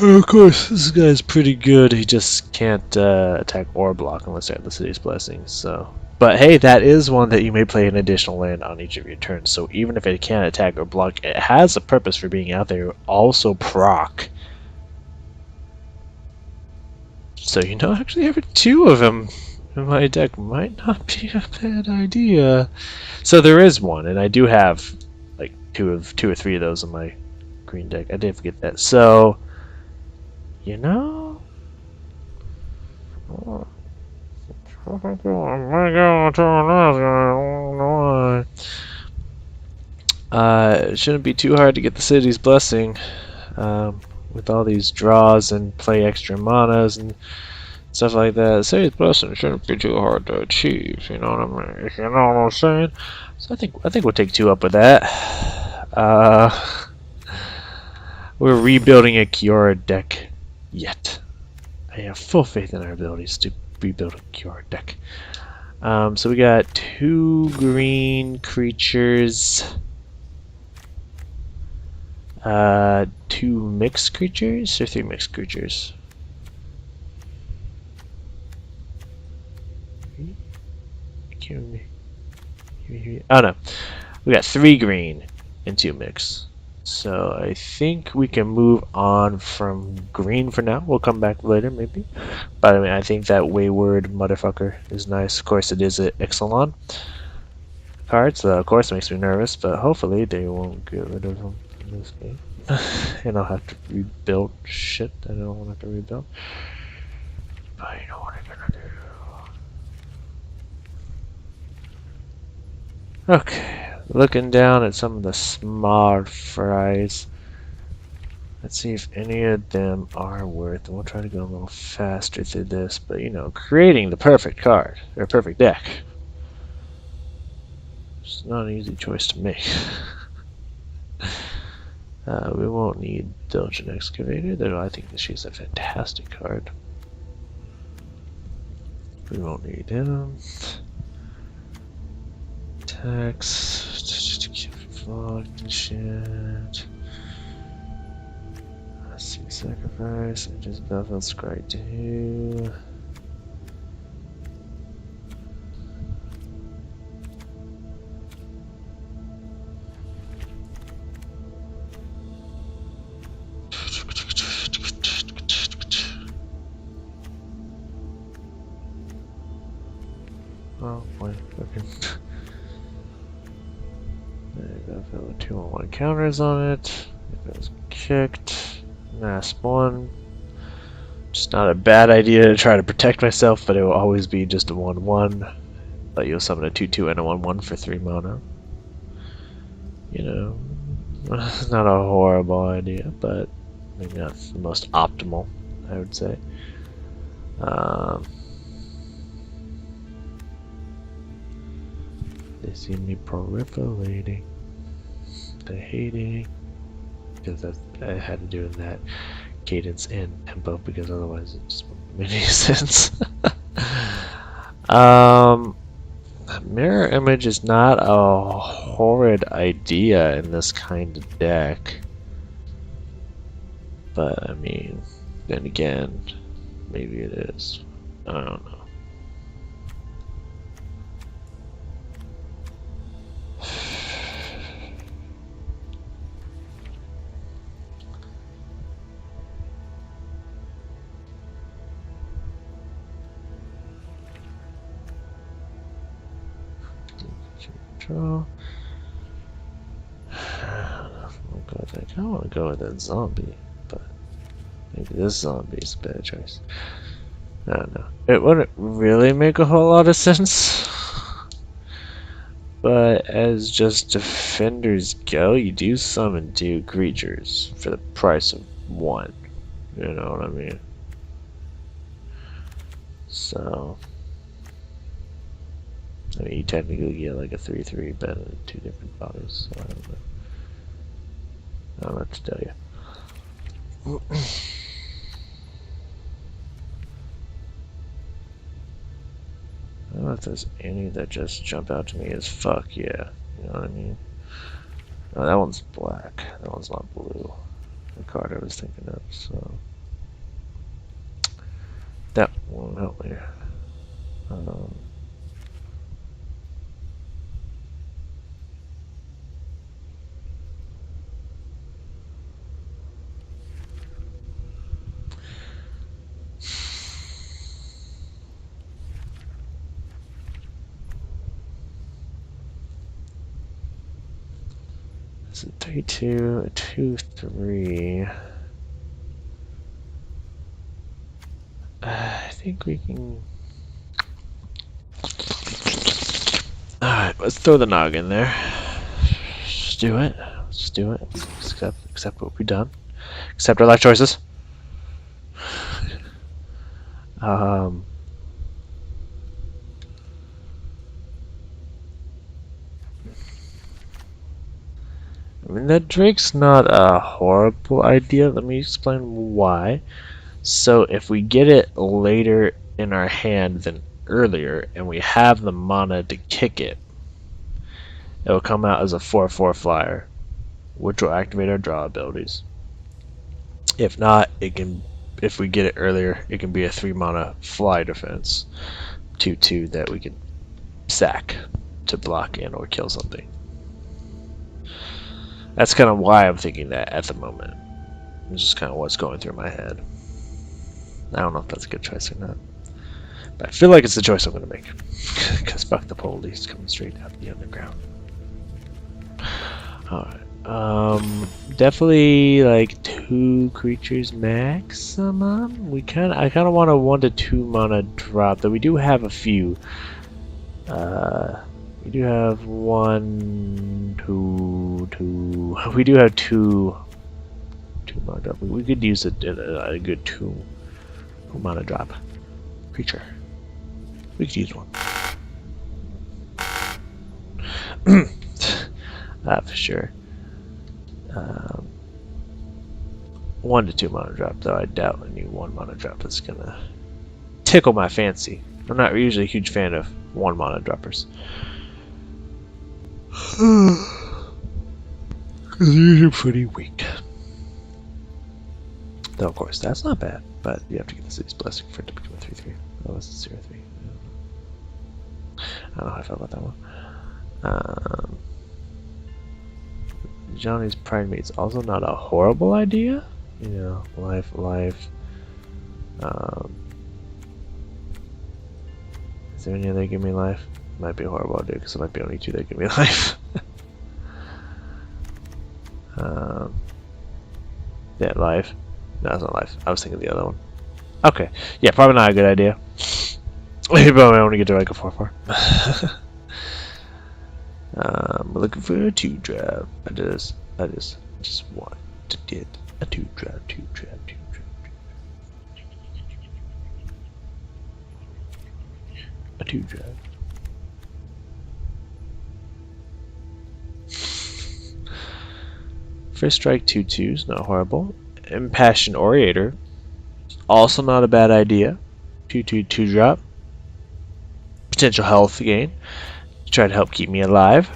And of course, this guy's pretty good. He just can't attack or block unless they have the city's blessing. So, but hey, that is one that you may play an additional land on each of your turns. So even if it can't attack or block, it has a purpose for being out there. Also proc. So you know, actually having 2 of them in my deck might not be a bad idea. So there is one, and I do have like 2 or 3 of those in my green deck. I did forget that. So, you know, it shouldn't be too hard to get the city's blessing with all these draws and play extra manas and stuff like that. City's blessing shouldn't be too hard to achieve. You know what I mean? You know what I'm saying? So I think we'll take 2 up with that. We're rebuilding a Kiora deck yet. I have full faith in our abilities to rebuild a Kiora deck. So we got 2 green creatures, 2 mixed creatures, or 3 mixed creatures? Oh no, we got 3 green and 2 mixed. So I think we can move on from green for now. We'll come back later, maybe. But I mean, I think that Wayward motherfucker is nice. Of course, it is an Ixalan card, so of course it makes me nervous. But hopefully they won't get rid of him in this game. And I'll have to rebuild shit that I don't want to rebuild. But you know what I'm gonna do. Okay. Looking down at some of the smart fries. Let's see if any of them are worth. We'll try to go a little faster through this, but you know, creating the perfect card or perfect deck. It's not an easy choice to make. We won't need Diligent Excavator, though I think she's a fantastic card. We won't need him. Tax. Fucked and shit. Let's see, sacrifice. I just Battlefield Scry 2. Oh boy, okay. Battlefield 2-on-1 counters on it. If it was kicked. Mass 1. Just not a bad idea to try to protect myself, but it will always be just a 1-1. But you'll summon a 2-2 and a 1-1 for 3 mana. You know, it's not a horrible idea, but maybe not the most optimal, I would say. They see me proliferating, the hating, because I had to do in that cadence and tempo, because otherwise it just wouldn't make any sense. Mirror image is not a horrid idea in this kind of deck, but I mean, then again, maybe it is. I don't know. Draw. I kind of want to go with that zombie, but maybe this zombie is a better choice. I don't know. It wouldn't really make a whole lot of sense, but as just defenders go, you do summon 2 creatures for the price of 1. You know what I mean? So, I mean, you technically get like a 3/3 bet in 2 different bodies, so I don't know. I don't know what to tell you. I don't know if there's any that just jump out to me as fuck, yeah. You know what I mean? Oh, that one's black. That one's not blue. The card I was thinking of, so. That won't help me. It's a 3/2, a 2/3. I think we can. Alright, let's throw the nog in there. Just do it. Let's do it. Accept what we've done. Accept our life choices. I mean, that Drake's not a horrible idea. Let me explain why. So if we get it later in our hand than earlier, and we have the mana to kick it, it will come out as a 4/4 flyer, which will activate our draw abilities. If not, it can. If we get it earlier, it can be a 3 mana fly defense, 2/2 that we can sack to block and or kill something. That's kind of why I'm thinking that at the moment. It's just kind of what's going through my head. I don't know if that's a good choice or not, but I feel like it's the choice I'm going to make. Because fuck the police coming straight out of the underground. Alright. Definitely like 2 creatures maximum. I kind of want a 1 to 2 mana drop, though we do have a few. We do have 1, 2, 2. We do have two 2-mana drop. We could use a good 2-mana drop creature. We could use one. For sure. 1 to 2 mana drop, though I doubt a new 1 mana drop is gonna tickle my fancy. I'm not usually a huge fan of 1 mana droppers. Because they're usually pretty weak. Though, of course, that's not bad, but you have to get the city's blessing for it to become a 3/3. Oh, it's a 0/3. I don't know how I felt about that one. Johnny's Pride Mate's also not a horrible idea. You know, life. Is there any other give me life? Might be a horrible idea because it might be only 2 that give me life. Yeah, life. No, it's not life. I was thinking the other one. Okay. Yeah, probably not a good idea. You probably only get to like a 4/4. We're looking for a 2-drop. I just want to get a 2-drop. A 2-drop. First strike 2/2s, not horrible. Impassioned Orator, also not a bad idea. 2/2 2-drop. Potential health gain. Try to help keep me alive.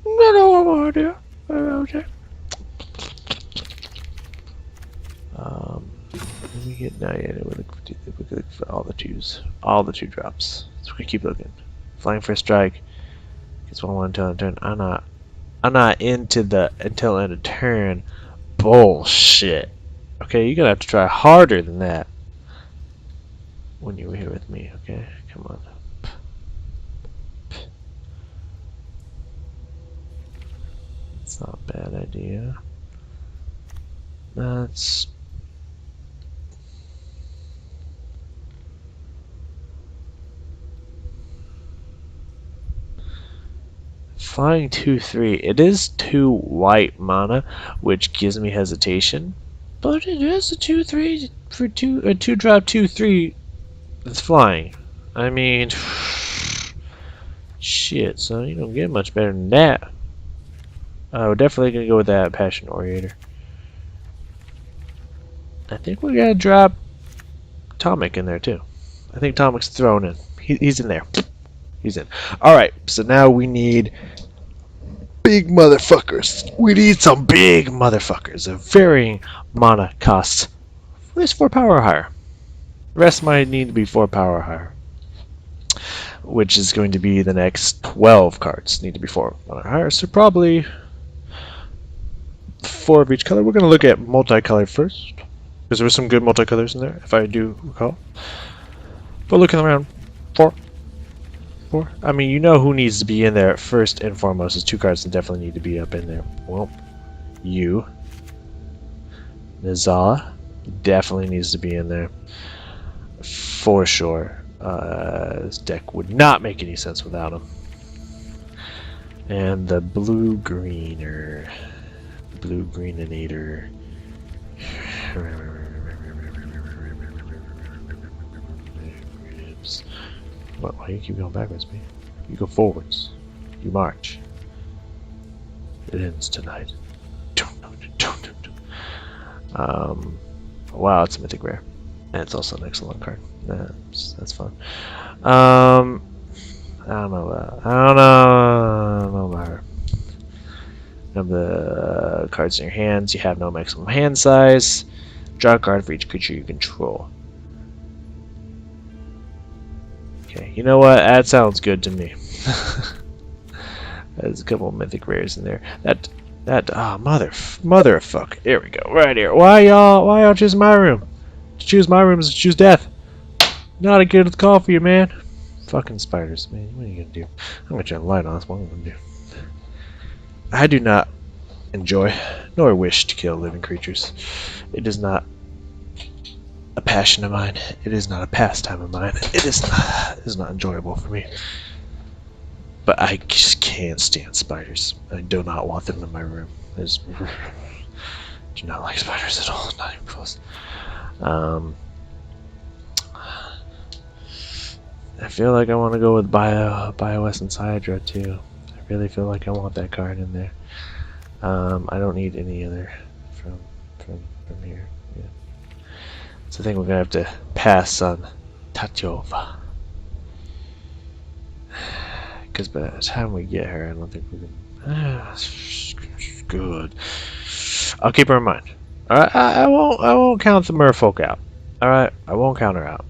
Not a horrible idea. Okay. Let me get now. Yeah, we look for all the 2s, all the 2-drops. So we keep looking. Flying for a strike. Gets 1/1 until end of turn. I'm not into the until end of turn bullshit. Okay, you're gonna have to try harder than that when you were here with me. Okay, come on. It's not a bad idea. That's flying 2/3. It is 2 white mana, which gives me hesitation. But it is a 2/3 for a 2-drop 2/3 that's flying. I mean, shit, son, you don't get much better than that. We're definitely gonna go with that Passion Orator. I think we gotta drop Tomic in there too. I think Tomic's thrown in. He's in there. He's in. Alright, so now we need big motherfuckers. We need some big motherfuckers of varying mana costs. At least 4 power or higher. The rest might need to be 4 power or higher. Which is going to be the next 12 cards. Need to be 4 mana or higher. So probably 4 of each color. We're going to look at multicolored first. Because there were some good multicolors in there, if I do recall. But looking around, 4. I mean, you know who needs to be in there first and foremost. Is 2 cards that definitely need to be up in there. Well, you. Nizala definitely needs to be in there. For sure. This deck would not make any sense without him. And the blue-greener. Blue-greeninator. What? Why do you keep going backwards, man? You go forwards. You march. It ends tonight. Wow, it's a mythic rare, and it's also an excellent card. That's fun. I don't know about her. Of the cards in your hands, you have no maximum hand size. Draw a card for each creature you control. Okay, you know what? That sounds good to me. There's a couple of mythic rares in there. Motherfucker. Here we go, right here. Why y'all choose my room? To choose my room is to choose death. Not a good call for you, man. Fucking spiders, man. What are you gonna do? I'm gonna turn the light on. That's what I'm gonna do. I do not enjoy nor wish to kill living creatures. It is not a passion of mine. It is not a pastime of mine. It is not enjoyable for me. But I just can't stand spiders. I do not want them in my room. There's do not like spiders at all. Not even close. I feel like I want to go with Bioessence Hydra too. I really feel like I want that card in there. I don't need any other from here. Yeah. So I think we're gonna have to pass on Tatiova. Because by the time we get her, I don't think we can. Good. I'll keep her in mind. All right, I won't count the merfolk out. All right, I won't count her out.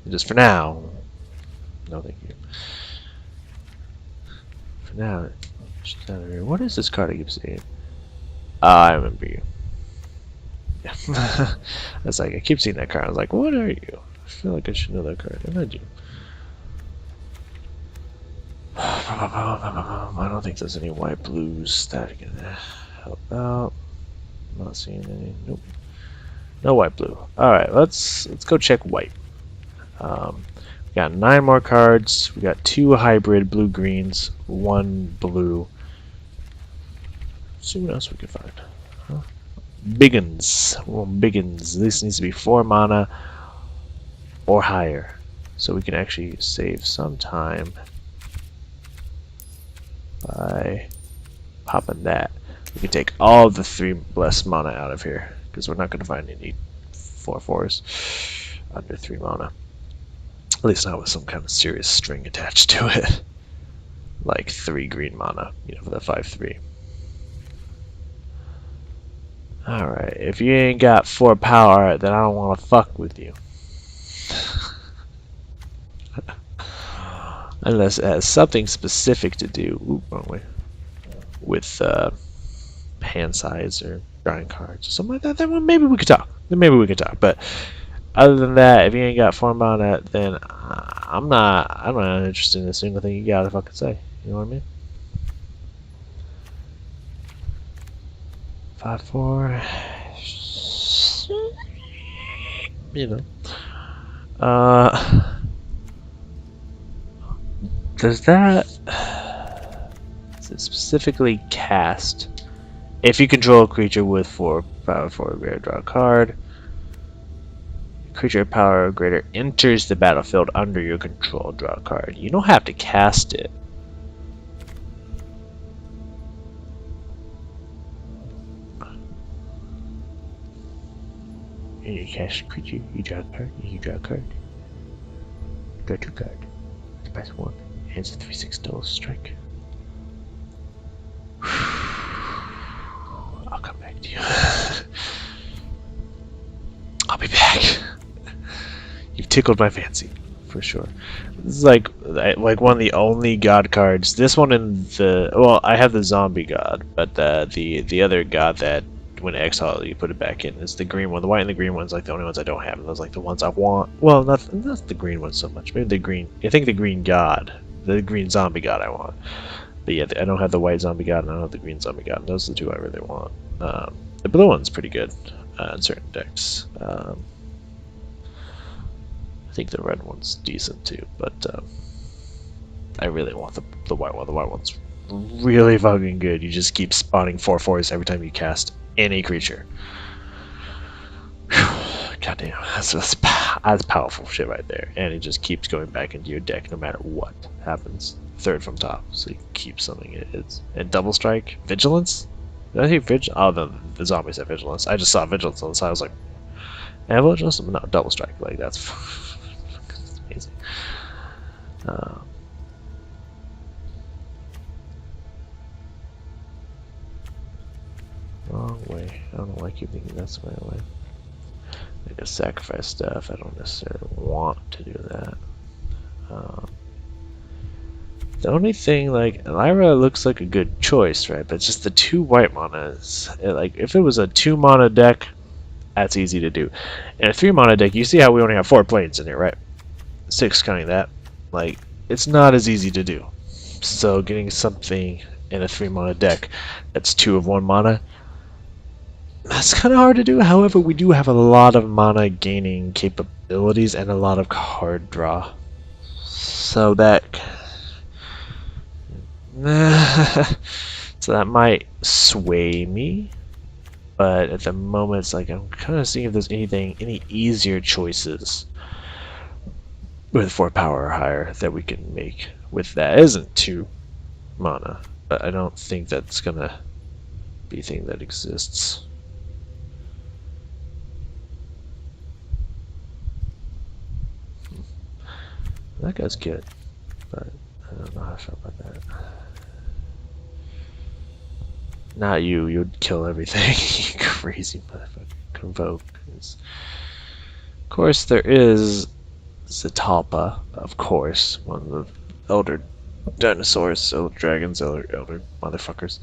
Just for now. No, thank you. For now, she's out of here. What is this card I keep seeing? I remember you. Yeah. I was like, I keep seeing that card. I was like, what are you? I feel like I should know that card, and I do. I don't think there's any white blues that are gonna help out. I'm not seeing any. Nope. No white blue. Alright, let's go check white. We got 9 more cards. We got 2 hybrid blue greens, 1 blue. See what else we can find. Huh? Biggins. Well, Biggins. This needs to be 4 mana or higher. So we can actually save some time by popping that. We can take all the 3 less mana out of here because we're not going to find any 4/4s under 3 mana. At least not with some kind of serious string attached to it. Like 3 green mana, you know, for the 5/3. Alright, if you ain't got 4 power, then I don't want to fuck with you. Unless it has something specific to do. Ooh, wrong way. With hand size or drawing cards or something like that, then maybe we could talk. But other than that, if you ain't got 4 mana, then I'm not interested in a single thing you gotta fucking say. You know what I mean? 5/4. You know. Does that specifically cast if you control a creature with 4 power, 4 greater, draw a card? Creature power or greater enters the battlefield under your control, draw a card. You don't have to cast it. You cast a creature, you draw a card, you draw a card. Draw 2 cards. Press 1. Hands a 3/6 double strike. I'll come back to you. I'll be back. You've tickled my fancy, for sure. This is like one of the only god cards. This one in the I have the zombie god, but the other god that when exile you put it back in is the green one. The white and the green one's like the only ones I don't have, and those like the ones I want. Well, not the green one so much. Maybe the green. I think the green god, the green zombie god I want. But yeah, I don't have the white zombie god, and I don't have the green zombie god. And those are the 2 I really want. The blue one's pretty good in certain decks. I think the red one's decent too, but I really want the white one. The white one's really fucking good. You just keep spawning 4/4s every time you cast any creature. God damn, that's powerful shit right there. And it just keeps going back into your deck no matter what happens. 3rd from top, so you keep something it is. And double strike, vigilance. Did I say vigilance? Oh, the zombies have vigilance. I just saw vigilance on the side. I was like, vigilance? No, double strike. Like that's amazing. Wrong way. I don't know why I keep thinking that's my way. I can sacrifice stuff. I don't necessarily want to do that. The only thing, like, Lyra looks like a good choice, right? But just the 2 white manas. Like, if it was a 2 mana deck, that's easy to do. In a 3 mana deck, you see how we only have 4 planes in here, right? 6 counting that. Like, it's not as easy to do. So getting something in a 3 mana deck that's 2 of 1 mana, that's kind of hard to do. However, we do have a lot of mana gaining capabilities and a lot of card draw. So that So that might sway me, but at the moment it's like I'm kind of seeing if there's any easier choices with 4 power or higher that we can make with that. It isn't 2 mana, but I don't think that's gonna be a thing that exists. That guy's good, but I don't know how I feel about that. Not you, you'd kill everything, you crazy motherfucker. Convoke. Of course, there is Zatalpa, of course, one of the elder dinosaurs, elder dragons, elder motherfuckers.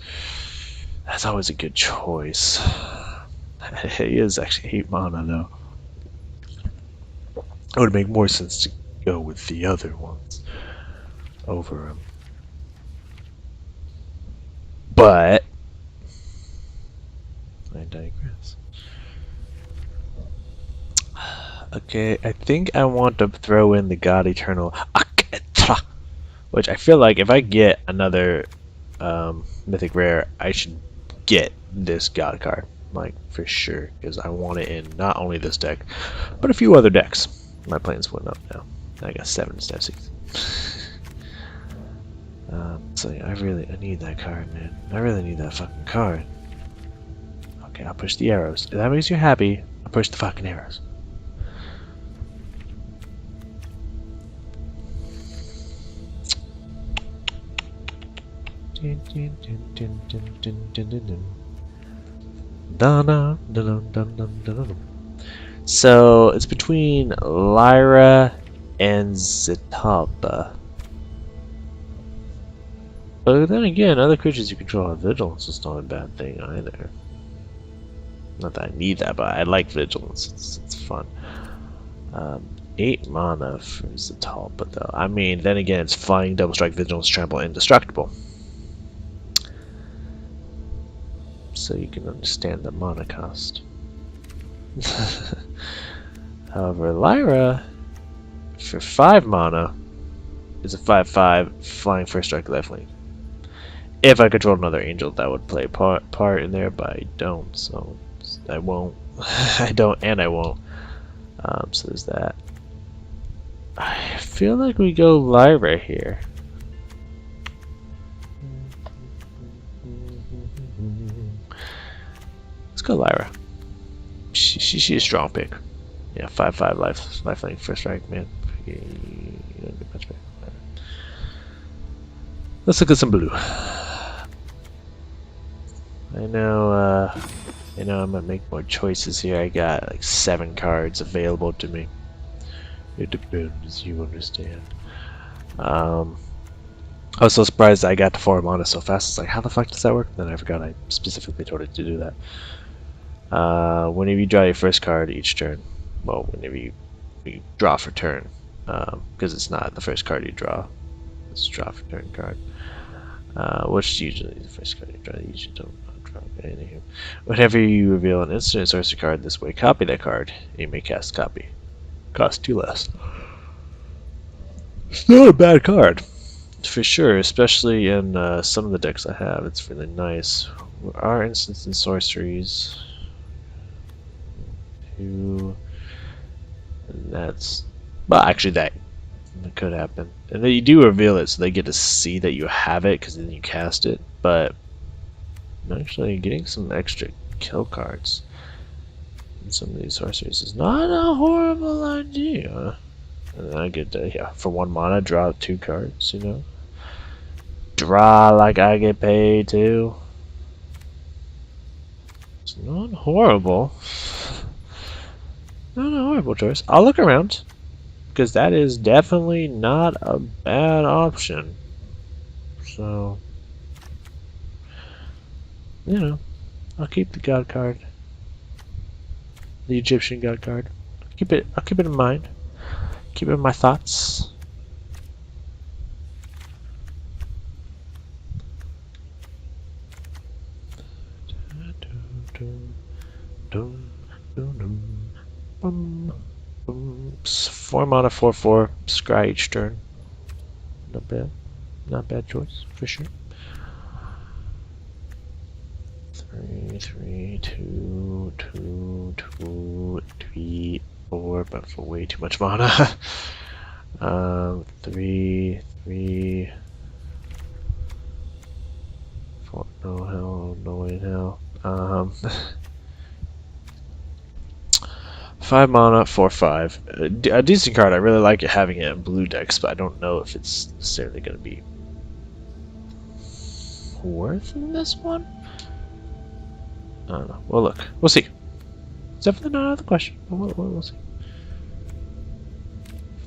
That's always a good choice. He is actually 8 mana, though. It would make more sense to go with the other ones over him. But I digress. Okay, I think I want to throw in the God Eternal Aketra, which I feel like if I get another Mythic Rare, I should get this God card, like for sure, because I want it in not only this deck, but a few other decks. My plan's went up now. I got 7 instead of 6. So yeah, I need that card, man. I really need that fucking card. Okay, I'll push the arrows. If that makes you happy, I'll push the fucking arrows. So it's between Lyra and Zatalpa. But then again, other creatures you control have vigilance. It's not a bad thing either. Not that I need that, but I like vigilance. It's fun. 8 mana for Zatalpa, though. I mean, then again, it's flying, double strike, vigilance, trample, indestructible. So you can understand the mana cost. However, Lyra, for 5 mana, is a 5/5 flying first strike lifelink. If I control another angel, that would play part in there, but I don't, so I won't. I don't, and I won't. So there's that. I feel like we go Lyra here. Let's go Lyra. She's a strong pick. Yeah, 5/5 lifelink first strike, man. You don't get much better. Let's look at some blue. I know I'm gonna make more choices here. I got like 7 cards available to me. It depends, you understand. I was so surprised I got to 4 mana so fast. It's like, how the fuck does that work? Then I forgot I specifically told it to do that. Whenever you draw your first card each turn, well, whenever you draw for turn, because it's not the first card you draw, it's a draw for turn card. Which is usually the first card you draw. You usually don't draw anything. Whenever you reveal an instant sorcery card this way, copy that card. You may cast copy. Cost 2 less. It's not a bad card, for sure. Especially in some of the decks I have, it's really nice. Our instants and sorceries. 2. And that's, well, actually that could happen. And then you do reveal it, so they get to see that you have it, because then you cast it. But actually, getting some extra kill cards in some of these sorceries is not a horrible idea. And I get to, yeah, for 1 mana, draw 2 cards, you know? Draw like I get paid to. It's not horrible. Not a horrible choice. I'll look around, because that is definitely not a bad option. So, you know, I'll keep the god card, the Egyptian god card. I'll keep it in mind. Keep it in my thoughts. Oops. 4 mana, 4/4, scry each turn. Not bad. Not bad choice, for sure. 3, 2, 2, 2, 3, 4, but for way too much mana. 3, 3, 4, no hell, no way in hell. 5 mana, 4, 5. A decent card. I really like it having it in blue decks, but I don't know if it's necessarily going to be worth in this one. I don't know. Well, look. We'll see. It's definitely not out of the question. We'll see.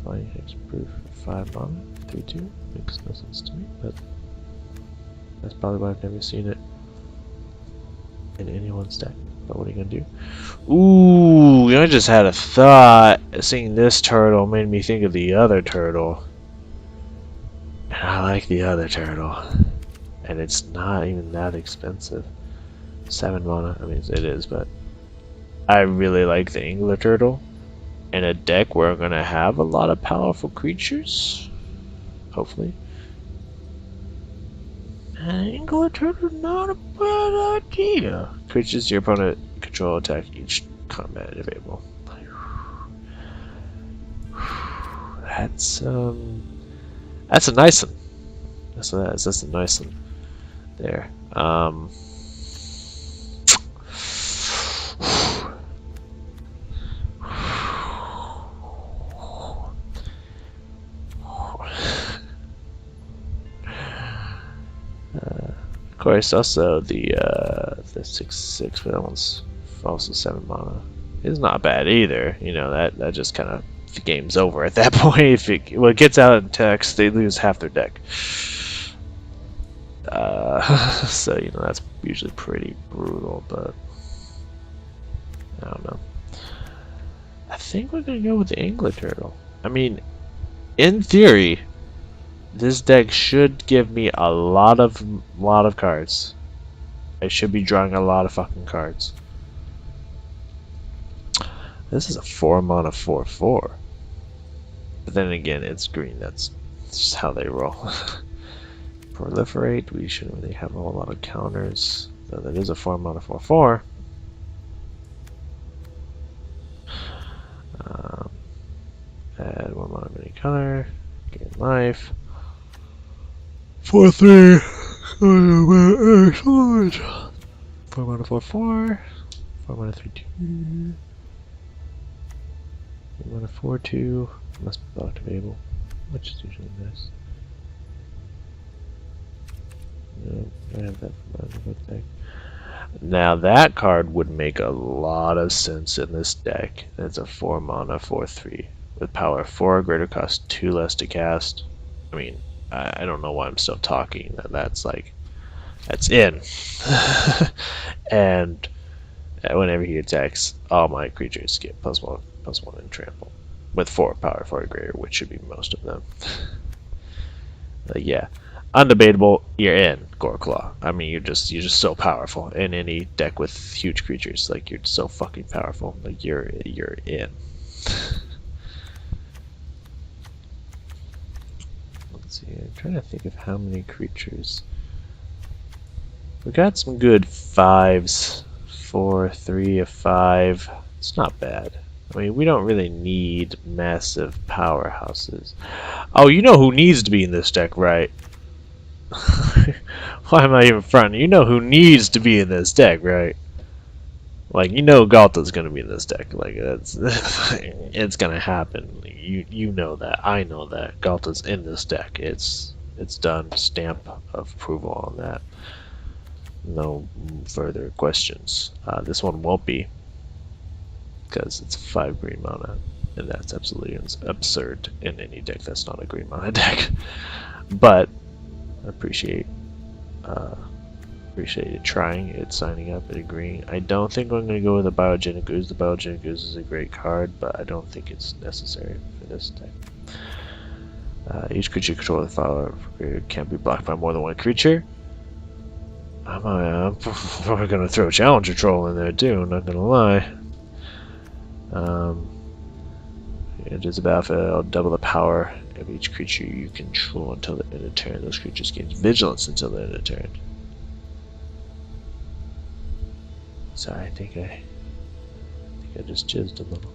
Flying Hexproof, 5 mana, 3/2. Makes no sense to me, but that's probably why I've never seen it in anyone's deck. But what are you gonna do? Ooh, I just had a thought. Seeing this turtle made me think of the other turtle. And I like the other turtle. And it's not even that expensive. 7 mana, I mean it is, but I really like the Angler Turtle in a deck where I'm gonna have a lot of powerful creatures. Hopefully. Angler Turtle, not a bad idea. Creatures your opponent control attack each combat available. That's a nice one. That's a nice one. There. Of course, also the 6/6, but that one's also 7 mana. It's not bad either. You know that just kind of the game's over at that point. If it gets out in text, they lose half their deck. So you know that's usually pretty brutal, but I don't know. I think we're gonna go with the Angler Turtle. I mean, in theory, this deck should give me a lot of cards. I should be drawing a lot of fucking cards. This is a 4 mana 4/4. But then again, it's green. That's just how they roll. Proliferate. We shouldn't really have a whole lot of counters. Though that is a 4 mana 4/4. Add 1 mana mini color. Gain life. 4/3. Excellent. 4 mana 4/4. 4 mana 3/2. 4 mana 4/2. Must be blocked available, which is usually nice. No, I have that from my deck. Now that card would make a lot of sense in this deck. It's a 4 mana 4/3 with power 4 greater, cost 2 less to cast. I mean, I don't know why I'm still talking. That's in. And whenever he attacks, all my creatures get +1/+1 and trample with 4 power 4 greater, which should be most of them. Yeah, undebatable. You're in, Goreclaw. I mean, you're just so powerful in any deck with huge creatures. Like you're so fucking powerful. Like you're in. Let's see. I'm trying to think of how many creatures. We got some good 5s. 4, 3, a 5. It's not bad. I mean, we don't really need massive powerhouses. Oh, you know who needs to be in this deck, right? Why am I even fronting? You know who needs to be in this deck, right? Like, you know Galta's gonna be in this deck. Like, that's it's gonna happen. You know that. I know that. Galta's in this deck. It's done. Stamp of approval on that. No further questions. This one won't be, because it's 5 green mana, and that's absolutely absurd in any deck that's not a green mana deck. But I appreciate it trying, it signing up, and agreeing. I don't think I'm going to go with a Biogenic Ooze. The Biogenic Ooze is a great card, but I don't think it's necessary for this deck. Each creature controlled with power can't be blocked by more than one creature. I'm probably going to throw Challenger Troll in there too, not going to lie. It is about double the power of each creature you control until the end of turn. Those creatures gain vigilance until the end of turn. Sorry, I think I just jizzed a little.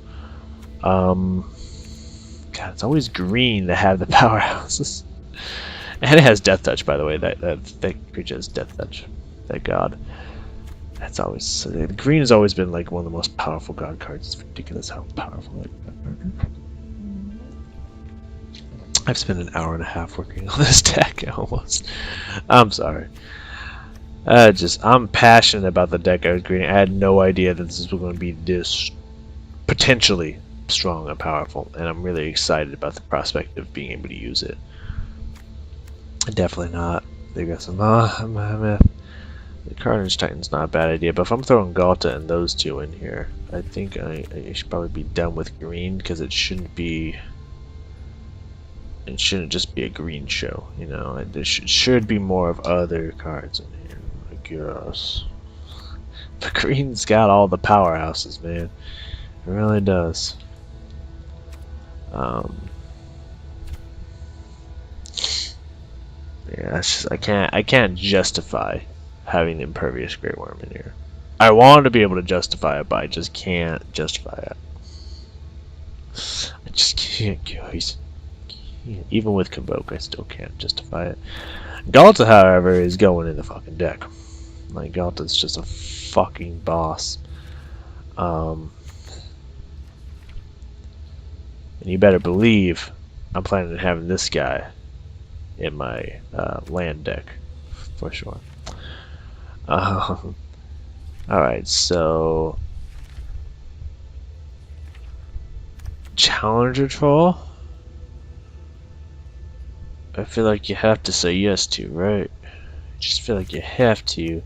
God, it's always green to have the powerhouses. And it has Death Touch, by the way. That creature has Death Touch. Thank God. That's always the green has always been like one of the most powerful God cards. It's ridiculous how powerful that card. I've spent an hour and a half working on this deck almost. I'm sorry. I'm passionate about the deck I was creating. I had no idea that this was going to be this potentially strong and powerful, and I'm really excited about the prospect of being able to use it. Definitely not the aggressive. The Carnage Titan's not a bad idea, but if I'm throwing Galta and those two in here, I think I should probably be done with green, because it shouldn't just be a green show, you know. There should be more of other cards in here, I guess. But green's got all the powerhouses, man. It really does. Yeah, it's just, I can't justify having the Impervious Great Worm in here. I want to be able to justify it, but I just can't justify it. I just can't, guys. Even with Convoke, I still can't justify it. Galta, however, is going in the fucking deck. Like, Galta's just a fucking boss. And you better believe I'm planning on having this guy in my land deck, for sure. Alright, so... Challenger Troll? I feel like you have to say yes to, right? I just feel like you have to.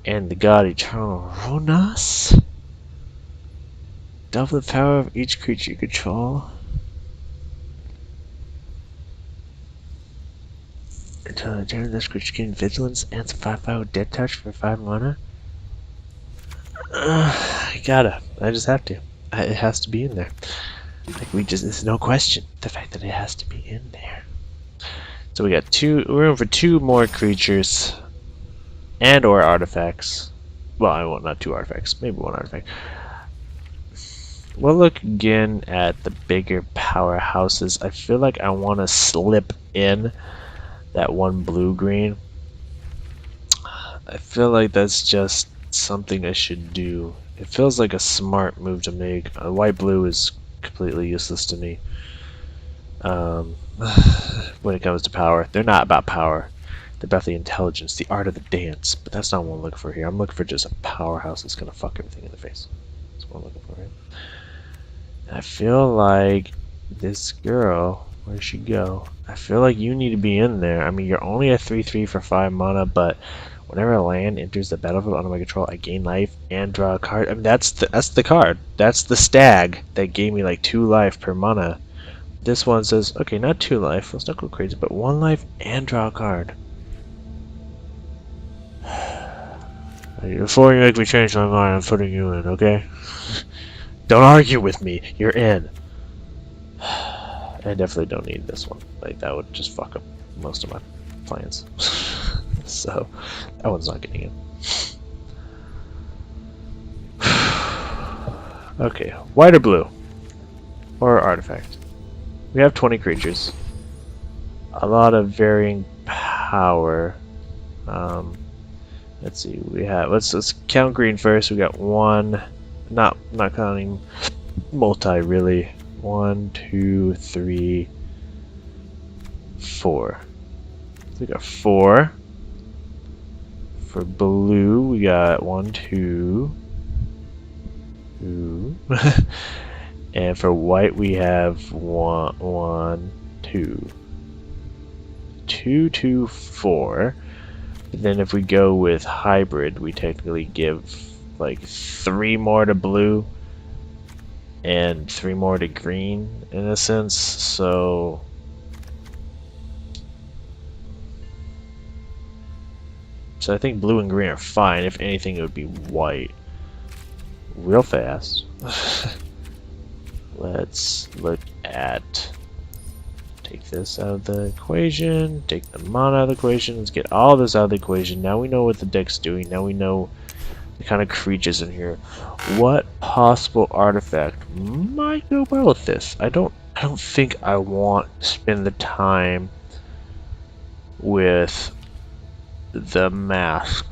And the god Eternal Ronas? Double the power of each creature you control. Until turn this creature gains Vigilance and 5/5 with Death Touch for 5 mana. I just have to. It has to be in there. Like, there's no question. The fact that it has to be in there. So we got room for 2 more creatures and or artifacts. Well, I want not 2 artifacts, maybe 1 artifact. We'll look again at the bigger powerhouses. I feel like I want to slip in that 1 blue-green. I feel like that's just something I should do. It feels like a smart move to make. White-blue is completely useless to me. When it comes to power, they're not about power. They're about the intelligence, the art of the dance. But that's not what I'm looking for here. I'm looking for just a powerhouse that's gonna fuck everything in the face. That's what I'm looking for here. And I feel like this girl, where'd she go? I feel like you need to be in there. I mean, you're only a 3/3 for 5 mana, but whenever a land enters the battlefield under my control, I gain life and draw a card. I mean, that's the card. That's the stag that gave me like 2 life per mana. This one says, okay, not 2 life, let's not go crazy, but 1 life and draw a card. Before you make me change my mind, I'm putting you in, okay? Don't argue with me, you're in. I definitely don't need this one. Like, that would just fuck up most of my plans. So, that one's not getting in. Okay, white or blue? Or artifact? We have 20 creatures. A lot of varying power. Let's see, we have let's count green first. We got 1, not counting multi really. 1, 2, 3, 4. So we got 4. For blue, we got 1, 2, 2. And for white, we have 1, 2, 2, 2, 4. And then if we go with hybrid, we technically give like 3 more to blue and 3 more to green in a sense. So I think blue and green are fine. If anything, it would be white real fast. Let's look at, take this out of the equation, take the mana out of the equation, let's get all this out of the equation. Now we know what the deck's doing, now we know the kind of creatures in here. What possible artifact might go well with this? I don't think I want to spend the time with the mask.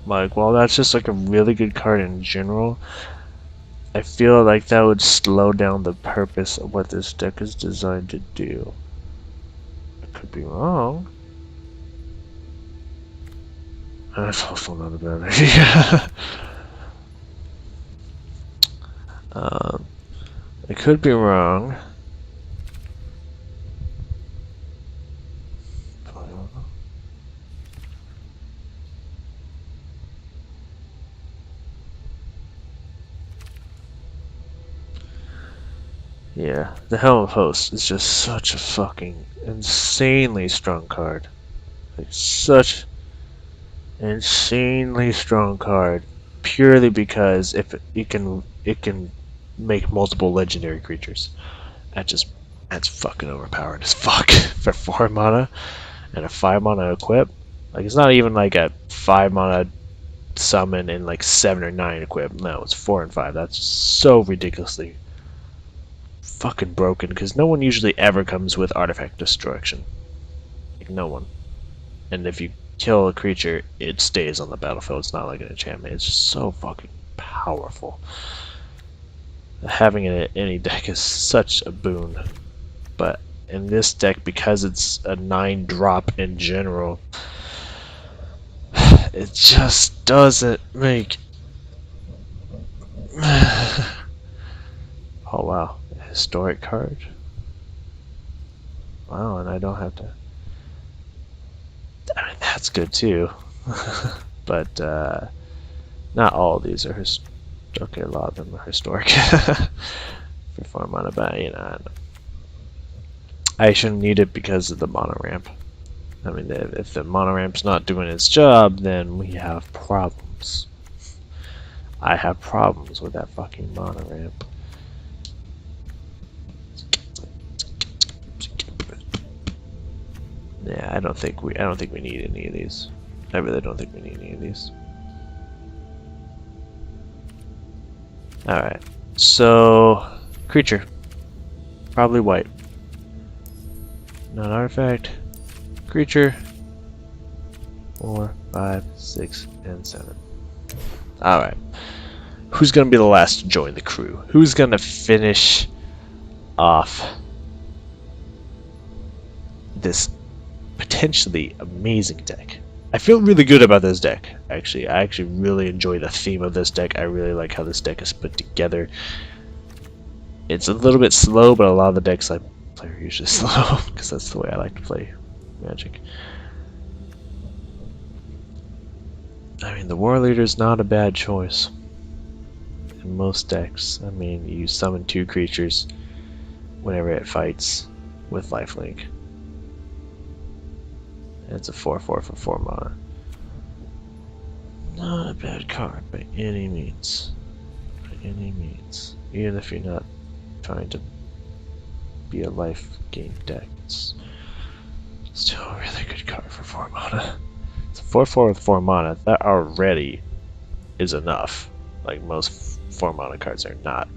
Like, while that's just like a really good card in general, I feel like that would slow down the purpose of what this deck is designed to do. I could be wrong. That's also not a bad idea. I could be wrong. Yeah, the Helm of Hosts is just such a fucking insanely strong card. Like, such insanely strong card, purely because if it can make multiple legendary creatures. That's fucking overpowered as fuck for 4 mana and a 5 mana equip. Like, it's not even like a 5 mana summon and like 7 or 9 equip. No, it's 4 and 5. That's so ridiculously fucking broken because no one usually ever comes with artifact destruction. Like, no one. And if you kill a creature, it stays on the battlefield. It's not like an enchantment. It's just so fucking powerful. Having it in any deck is such a boon. But in this deck, because it's a 9-drop in general, it just doesn't make... Oh wow, a historic card. Wow, and I don't have to... I mean, that's good too. But not all of these are okay, a lot of them are historic. For 4 mana, but you know, I shouldn't need it because of the mono ramp. I mean, if the mono ramp's not doing its job, then we have problems. I have problems with that fucking mono ramp. Yeah, I don't think we need any of these. I really don't think we need any of these. Alright, so creature. Probably white. Non artifact. Creature. 4, 5, 6, and 7. Alright. Who's gonna be the last to join the crew? Who's gonna finish off this potentially amazing deck? I feel really good about this deck, actually. I actually really enjoy the theme of this deck. I really like how this deck is put together. It's a little bit slow, but a lot of the decks I play are usually slow, because that's the way I like to play Magic. I mean, the War Leader's not a bad choice in most decks. I mean, you summon 2 creatures whenever it fights with lifelink. It's a 4/4 for 4 mana. Not a bad card by any means. By any means. Even if you're not trying to be a life gain deck, it's still a really good card for 4 mana. It's a 4/4 with 4 mana. That already is enough. Like, most 4 mana cards are not.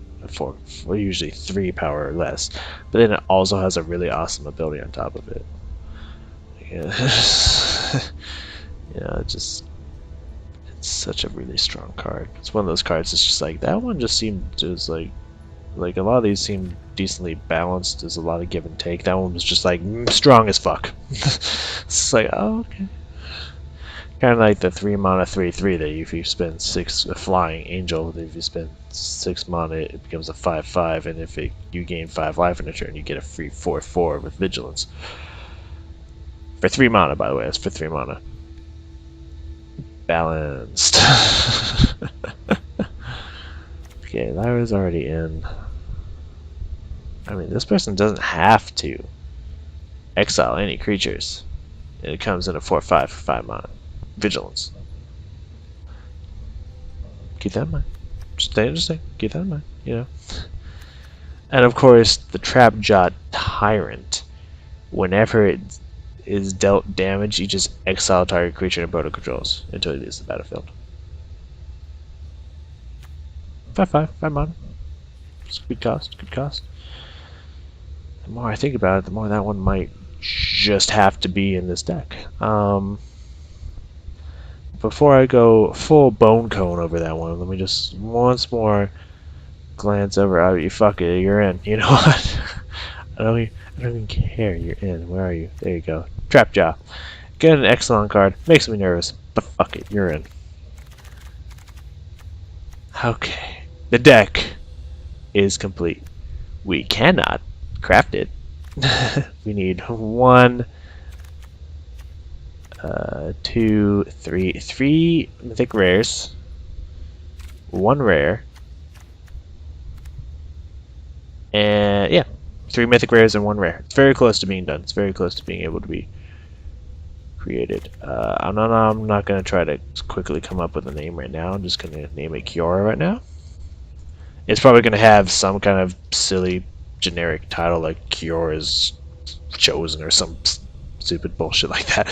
We're usually 3 power or less. But then it also has a really awesome ability on top of it. Yeah, it's such a really strong card. It's one of those cards that's just like, that one just seemed just like a lot of these seem decently balanced. There's a lot of give and take. That one was just like strong as fuck. It's like, oh, okay. Kind of like the 3 mana 3/3 that if you spend 6 flying angel, if you spend 6 mana, it becomes a 5/5, and if you gain 5 life in a turn, you get a free 4/4 with vigilance. For 3 mana, by the way, that's for 3 mana. Balanced. Okay, Lyra's already in. I mean, this person doesn't have to exile any creatures. And it comes in a 4/5 for 5 mana. Vigilance. Keep that in mind. Just interesting. Keep that in mind, you know. And of course, the Trapjaw Tyrant. Whenever it is dealt damage, you just exile target creature and opponent controls until it leaves the battlefield. 5 mana. It's good cost, good cost. The more I think about it, the more that one might just have to be in this deck. Before I go full bone cone over that one, let me just once more glance over. Oh, you fuck it, you're in. You know what? I don't even care. You're in. Where are you? There you go. Trap Jaw. Get an excellent card. Makes me nervous, but fuck it, you're in. Okay. The deck is complete. We cannot craft it. We need 1, 2, 3, 3 mythic rares, 1 rare, and yeah, 3 mythic rares and 1 rare. It's very close to being done. It's very close to being able to be created. I'm not gonna try to quickly come up with a name right now. I'm just gonna name it Kiora right now. It's probably gonna have some kind of silly generic title like Kiora's Chosen or some stupid bullshit like that.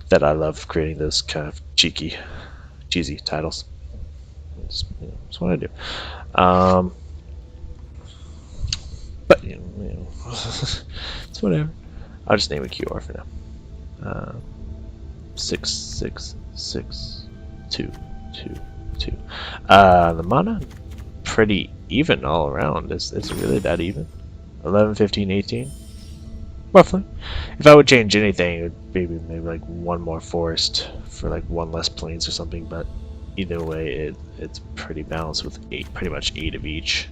That I love creating those kind of cheesy titles. It's what I do. But you know it's whatever. I'll just name it Kiora for now. 6, 6, 6, 2, 2, 2. The mana, pretty even all around. Is it really that even? 11, 15, 18? Roughly. If I would change anything, it would maybe like 1 more forest for like 1 less plains or something, but either way, it's pretty balanced with pretty much 8 of each,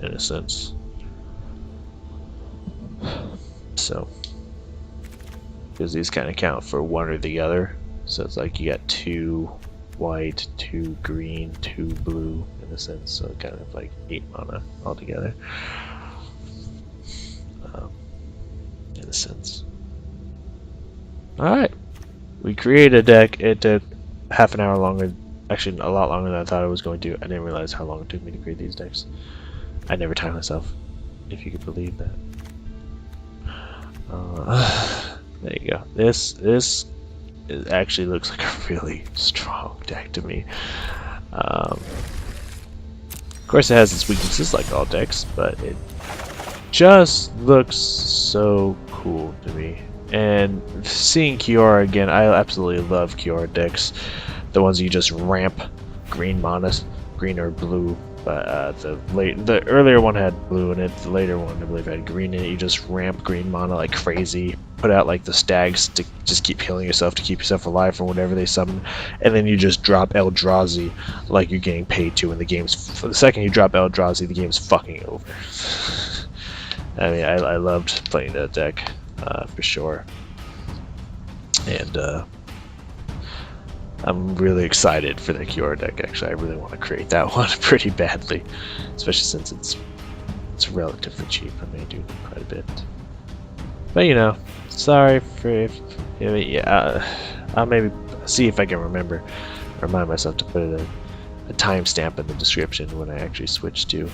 in a sense. So, because these kind of count for 1 or the other, so it's like you got 2 white, 2 green, 2 blue, in a sense, so kind of like 8 mana altogether. In a sense. Alright, we created a deck. It took half an hour longer, actually a lot longer than I thought it was going to. I didn't realize how long it took me to create these decks. I never time myself, if you could believe that. There you go. This actually looks like a really strong deck to me. Of course it has its weaknesses like all decks, but it just looks so cool to me. And seeing Kiora again, I absolutely love Kiora decks. The ones you just ramp green mana, green or blue. But the earlier one had blue in it. The later one, I believe, had green in it. You just ramp green mana like crazy. Put out like the stags to just keep healing yourself to keep yourself alive from whatever they summon, and then you just drop Eldrazi like you're getting paid to. In the game's the second you drop Eldrazi, the game's fucking over. I mean, I loved playing that deck for sure, and I'm really excited for the Kiora deck. Actually, I really want to create that one pretty badly, especially since it's relatively cheap. I may do quite a bit, but you know, sorry for I'll maybe see if I can remind myself to put a timestamp in the description when I actually switch to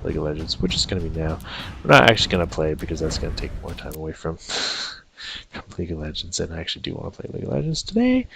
League of Legends, which is going to be now. I'm not actually going to play because that's going to take more time away from League of Legends, and I actually do want to play League of Legends today.